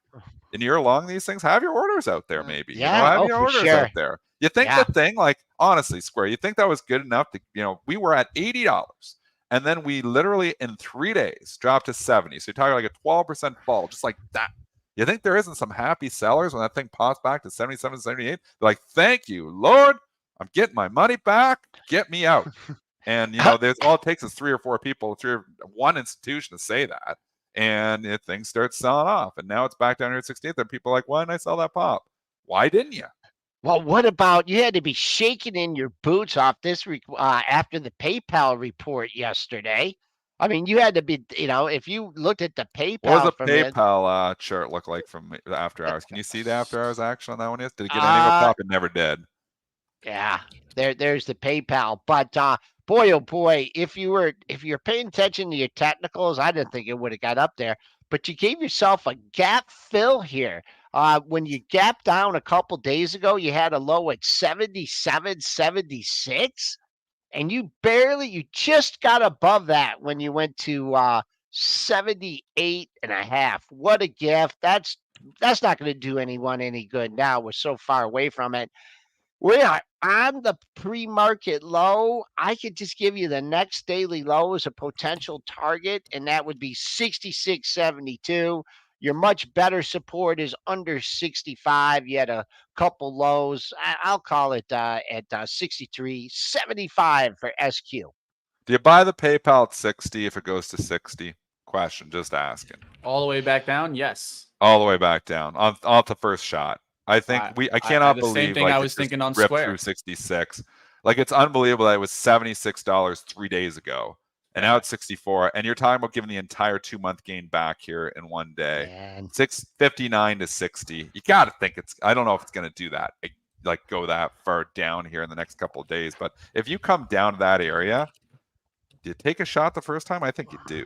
and you're long these things, have your orders out there, maybe. Yeah, have your for orders sure. out there. You think the thing, like honestly, Square, you think that was good enough to, we were at $80. And then we literally in 3 days dropped to 70. So you're talking like a 12% fall, just like that. You think there isn't some happy sellers when that thing pops back to 77, 78? They're like, thank you, Lord. I'm getting my money back. Get me out. And, there's all it takes is 3 or 4 people, one institution to say that. And things start selling off. And now it's back down here at 68. And people are like, why didn't I sell that pop? Why didn't you? Well, what about you had to be shaking in your boots off this after the PayPal report yesterday? I mean, you had to be, if you looked at the PayPal. What does the PayPal chart look like from the after hours? Can you see the after hours action on that one? Did it get any of a pop? It never did. Yeah, there's the PayPal. But boy, oh boy, if you're paying attention to your technicals, I didn't think it would have got up there. But you gave yourself a gap fill here. When you gapped down a couple days ago, you had a low at 77, 76. And you just got above that when you went to 78.5. What a gift. That's not going to do anyone any good now. We're so far away from it. We are on the pre-market low. I could just give you the next daily low as a potential target, and that would be 66.72. Your much better support is under 65. You had a couple lows. I'll call it at 63.75 for SQ. Do you buy the PayPal at 60 if it goes to 60? Question, just asking. All the way back down? Yes. All the way back down on the first shot. I think I cannot believe same thing like I was thinking on ripped Square through 66. Like it's unbelievable that it was $76 3 days ago. And now it's 64. And you're talking about giving the entire 2-month gain back here in one day. Man. 659 to 60. You got to think I don't know if it's going to do that, like go that far down here in the next couple of days. But if you come down to that area, do you take a shot the first time? I think you do.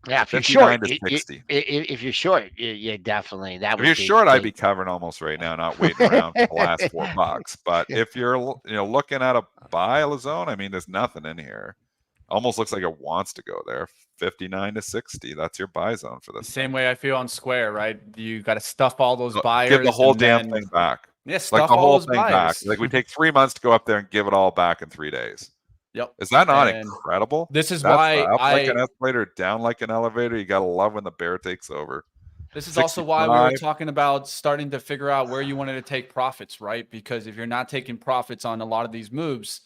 Yeah, if you're short, if you're short, you definitely that. If you're short, I'd be covering almost right now, not waiting around for the last $4. But if you're looking at a buy zone, I mean, there's nothing in here. Almost looks like it wants to go there. 59 to 60. That's your buy zone for this. Same way I feel on Square, right? You got to stuff all those buyers. Give the whole damn thing back. Yeah, stuff like the whole thing back. Like we take 3 months to go up there and give it all back in 3 days. Yep. Is that not incredible? This is why up like an escalator, down like an elevator. You gotta love when the bear takes over. This is 65. Also why we were talking about starting to figure out where you wanted to take profits, right? Because if you're not taking profits on a lot of these moves,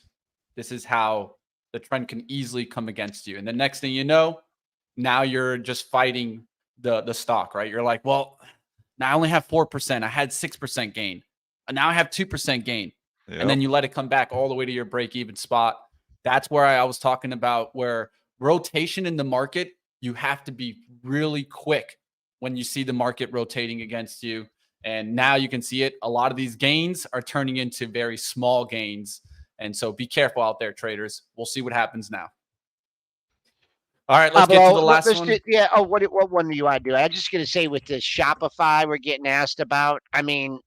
this is how the trend can easily come against you. And the next thing you know, now you're just fighting the stock, right? You're like, well, now I only have 4%. I had 6% gain. And now I have 2% gain. Yep. And then you let it come back all the way to your break-even spot. That's where I was talking about where rotation in the market, you have to be really quick when you see the market rotating against you. And now you can see it. A lot of these gains are turning into very small gains. And so be careful out there, traders. We'll see what happens now. All right, let's get to the last one. What one do you want to do? I'm just going to say with this Shopify we're getting asked about. I mean,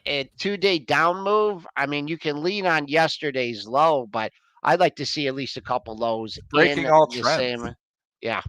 a 2-day down move. I mean, you can lean on yesterday's low, but I'd like to see at least a couple lows breaking in all the trends. same. Yeah.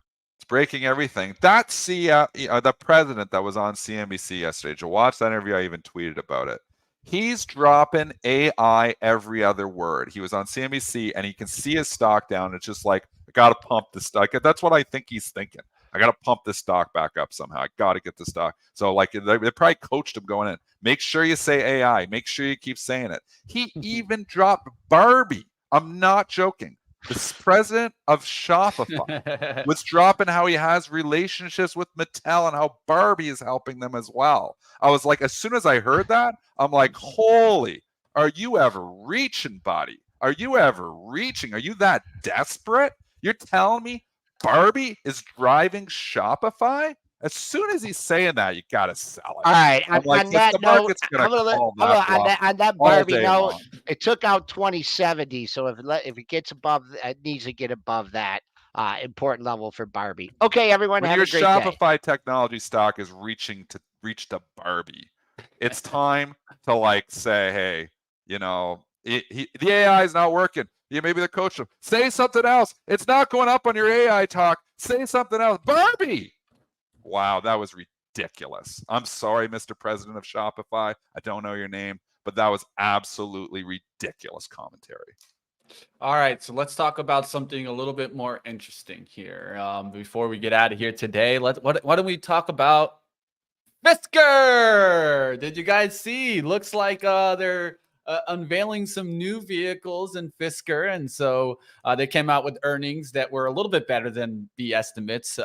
breaking everything. That the president that was on CNBC yesterday, to watch that interview, I even tweeted about it. He's dropping AI every other word. He was on CNBC and he can see his stock down. It's just like, I got to pump the stock. That's what I think he's thinking. I got to pump this stock back up somehow. I got to get the stock. So like they probably coached him going in. Make sure you say AI. Make sure you keep saying it. He even dropped Barbie. I'm not joking. The president of Shopify was dropping how he has relationships with Mattel and how Barbie is helping them as well. I was like, as soon as I heard that, I'm like, holy, are you ever reaching, buddy? Are you ever reaching? Are you that desperate? You're telling me Barbie is driving Shopify? As soon as he's saying that, you got to sell it. All right. I'm like, on that the note, market's going to call on that all Barbie day note, long. it took out 2070. So if it gets above, it needs to get above that important level for Barbie. Okay, everyone, When have your a great Shopify day. technology stock is reach to Barbie, it's time to like say, hey, you know, the AI is not working. Yeah, maybe the coach will say something else. It's not going up on your AI talk. Say something else. Barbie. Wow, that was ridiculous. I'm sorry, Mr. President of Shopify. I don't know your name, but that was absolutely ridiculous commentary. All right, so let's talk about something a little bit more interesting here. Before we get out of here today, why don't we talk about Fisker? Did you guys see? Looks like they're unveiling some new vehicles in Fisker, and so they came out with earnings that were a little bit better than the estimates.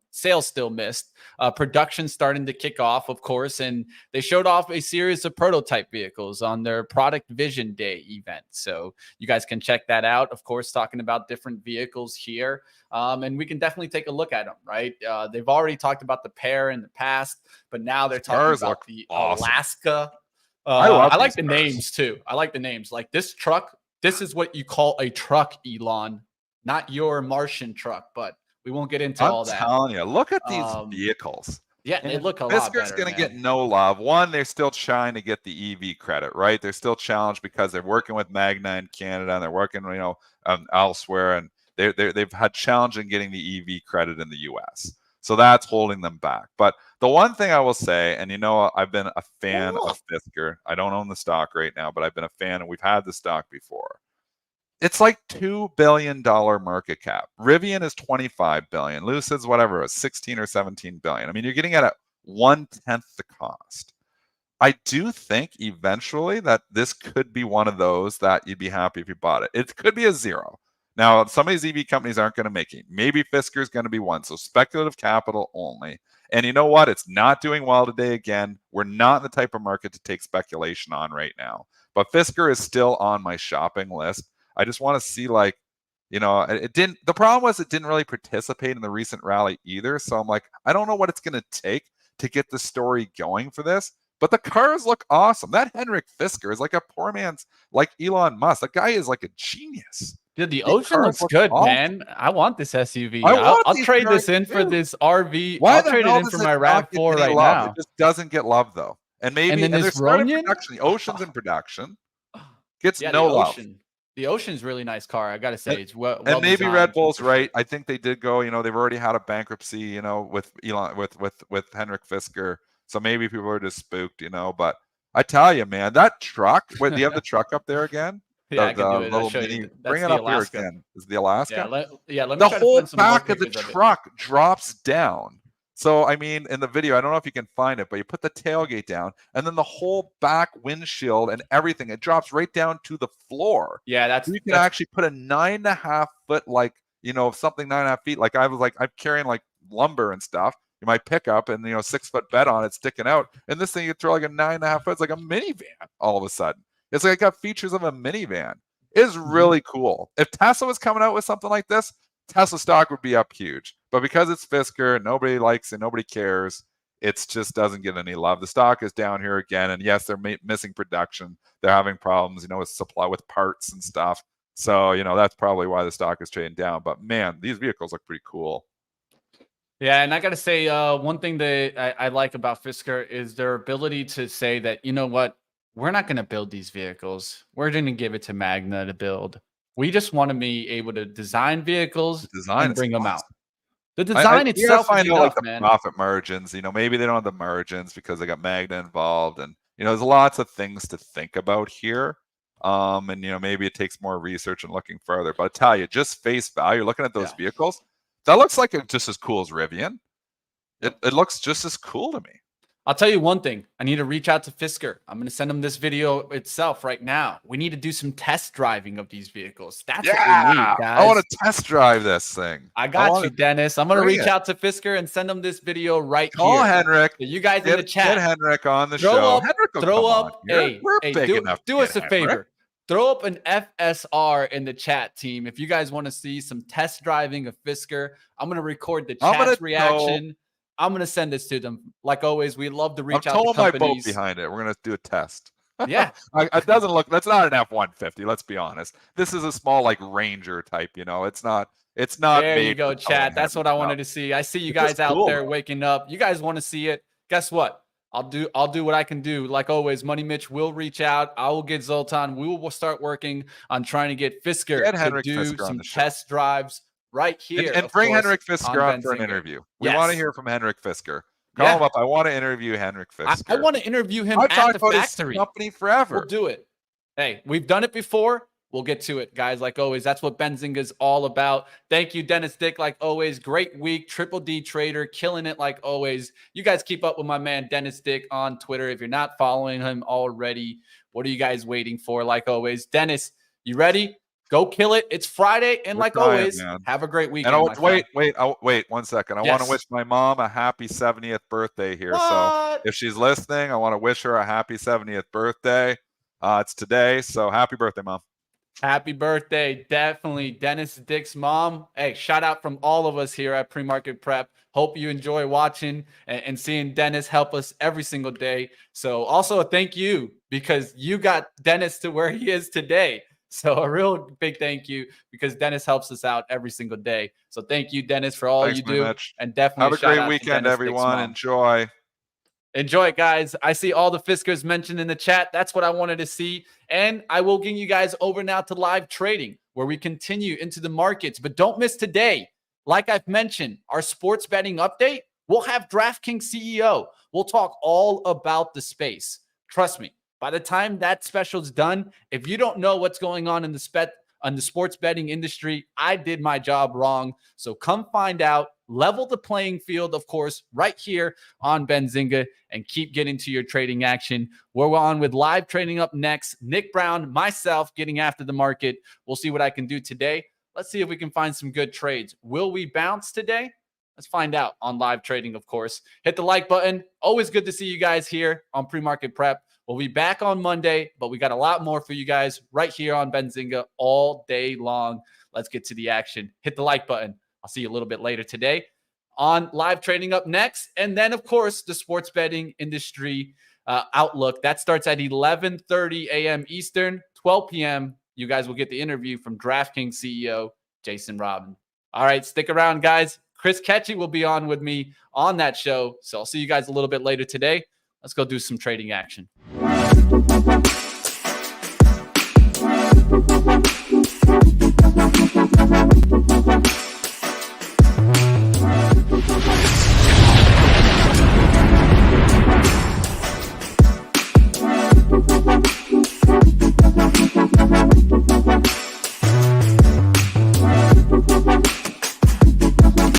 Sales still missed. Production starting to kick off, of course, and they showed off a series of prototype vehicles on their Product Vision Day event. So you guys can check that out. Of course, talking about different vehicles here. And we can definitely take a look at them, right? They've already talked about the Pear in the past, but now they're talking about the awesome. Alaska. I like the names too. I like the names. Like this truck, this is what you call a truck, Elon, not your Martian truck, but we won't get into all that. I'm telling you, look at these vehicles. Yeah, they look a lot Fisker's better. going to get no love. One, they're still trying to get the EV credit, right? They're still challenged because they're working with Magna in Canada and they're working, elsewhere, and they've had challenge in getting the EV credit in the US. So that's holding them back. But the one thing I will say, and I've been a fan of Fisker. I don't own the stock right now, but I've been a fan, and we've had the stock before. It's like $2 billion market cap. Rivian is $25 billion. Lucid's whatever, 16 or 17 billion. I mean, you're getting at 1/10 the cost. I do think eventually that this could be one of those that you'd be happy if you bought it. It could be a zero. Now, some of these EV companies aren't going to make it. Maybe Fisker is going to be one. So speculative capital only. And you know what? It's not doing well today again. We're not in the type of market to take speculation on right now. But Fisker is still on my shopping list. I just want to see it didn't. The problem was it didn't really participate in the recent rally either. So I'm like, I don't know what it's going to take to get the story going for this. But the cars look awesome. That Henrik Fisker is like a poor man's, like Elon Musk. That guy is like a genius. Dude, the Ocean looks good, man. I want this SUV. I'll trade this in for this RV. I'll trade it in for my RAV4 right now. now. It just doesn't get love though. And maybe then this Ronin? The Ocean's in production. Gets no love. The Ocean's really nice car. I gotta say, it's well and maybe designed, Red Bull's right. I think they did go. They've already had a bankruptcy. With Elon, with Henrik Fisker. So maybe people are just spooked. But I tell you, man, that truck. Wait, do you have the truck up there again? Yeah, I can do it. Little mini. Bring it up Alaska. here again. Is the Alaska? Let me the try whole to find some back more of the pictures truck drops down. So, I mean, in the video, I don't know if you can find it, but you put the tailgate down and then the whole back windshield and everything, it drops right down to the floor. Yeah, you can actually put a 9.5 foot, something 9.5 feet. Like I'm carrying like lumber and stuff. You might pick up and, 6 foot bed on it sticking out. And this thing, you throw like a 9.5 foot, it's like a minivan all of a sudden. It's like it got features of a minivan. It's really cool. If Tesla was coming out with something like this, Tesla stock would be up huge. But because it's Fisker, nobody likes it, nobody cares. It just doesn't get any love. The stock is down here again. And yes, they're missing production. They're having problems, with supply, with parts and stuff. So, that's probably why the stock is trading down. But man, these vehicles look pretty cool. Yeah, and I got to say, one thing that I like about Fisker is their ability to say that, you know what, we're not going to build these vehicles. We're going to give it to Magna to build. We just want to be able to design vehicles and bring them out. The design you itself gotta is find out like enough, the man. profit margins. Maybe they don't have the margins because they got Magna involved, and there's lots of things to think about here. And maybe it takes more research and looking further. But I tell you, just face value, looking at those vehicles, that looks like it's just as cool as Rivian. It looks just as cool to me. I'll tell you one thing. I need to reach out to Fisker. I'm going to send him this video itself right now. We need to do some test driving of these vehicles. That's what we need, guys. I want to test drive this thing. I got you, Dennis. I'm going to reach it. out to Fisker and send him this video right Call here. Henrik. So you guys in the chat. Get Henrik on the throw show. Up, Henrik will throw come up. on here. We're big enough. Do us a favor. Throw up an FSR in the chat, team. If you guys want to see some test driving of Fisker, I'm going to record the chat's reaction. I'm going to send this to them. Like always, we love to reach out to companies. my boat behind it. We're going to do a test. Yeah. It doesn't look, that's not an F-150. Let's be honest. This is a small, like Ranger type, it's not There you go, chat. That's what I wanted to see. I see you guys out there waking up. You guys want to see it. Guess what? I'll do what I can do. Like always, Money Mitch will reach out. I will get Zoltan. We will start working on trying to get Fisker to do some test drives right here. And bring Henrik Fisker on for an interview. We want to hear from Henrik Fisker. Call him up. I want to interview Henrik Fisker. I want to interview him at the factory. His company forever. We'll do it. Hey, we've done it before. We'll get to it, guys. Like always, that's what Benzinga is all about. Thank you, Dennis Dick. Like always, great week. Triple D Trader, killing it like always. You guys keep up with my man Dennis Dick on Twitter. If you're not following him already, what are you guys waiting for? Like always, Dennis, you ready? Go kill it. It's Friday, and like always, have a great weekend. And wait 1 second. I want to wish my mom a happy 70th birthday here. So if she's listening, I want to wish her a happy 70th birthday. It's today, so happy birthday, Mom. Happy birthday. Definitely. Dennis Dick's mom. Hey, shout out from all of us here at Premarket Prep. Hope you enjoy watching and seeing Dennis help us every single day. So also a thank you because you got Dennis to where he is today. So a real big thank you because Dennis helps us out every single day. So thank you, Dennis, for all you do. Mitch. And definitely have a great weekend, everyone. Enjoy. Enjoy, guys. I see all the Fiskers mentioned in the chat. That's what I wanted to see. And I will get you guys over now to live trading where we continue into the markets. But don't miss today. Like I've mentioned, our sports betting update, we'll have DraftKings CEO. We'll talk all about the space. Trust me, by the time that special's done, if you don't know what's going on in the sports betting industry, I did my job wrong. So come find out. Level the playing field, of course, right here on Benzinga and keep getting to your trading action. We're on with live trading up next. Nick Brown, myself, getting after the market. We'll see what I can do today. Let's see if we can find some good trades. Will we bounce today? Let's find out on live trading, of course. Hit the like button. Always good to see you guys here on Premarket Prep. We'll be back on Monday, but we got a lot more for you guys right here on Benzinga all day long. Let's get to the action. Hit the like button. I'll see you a little bit later today on live trading up next. And then, of course, the sports betting industry outlook. That starts at 11:30 a.m. Eastern, 12 p.m. You guys will get the interview from DraftKings CEO, Jason Robin. All right, stick around, guys. Chris Ketchy will be on with me on that show. So I'll see you guys a little bit later today. Let's go do some trading action.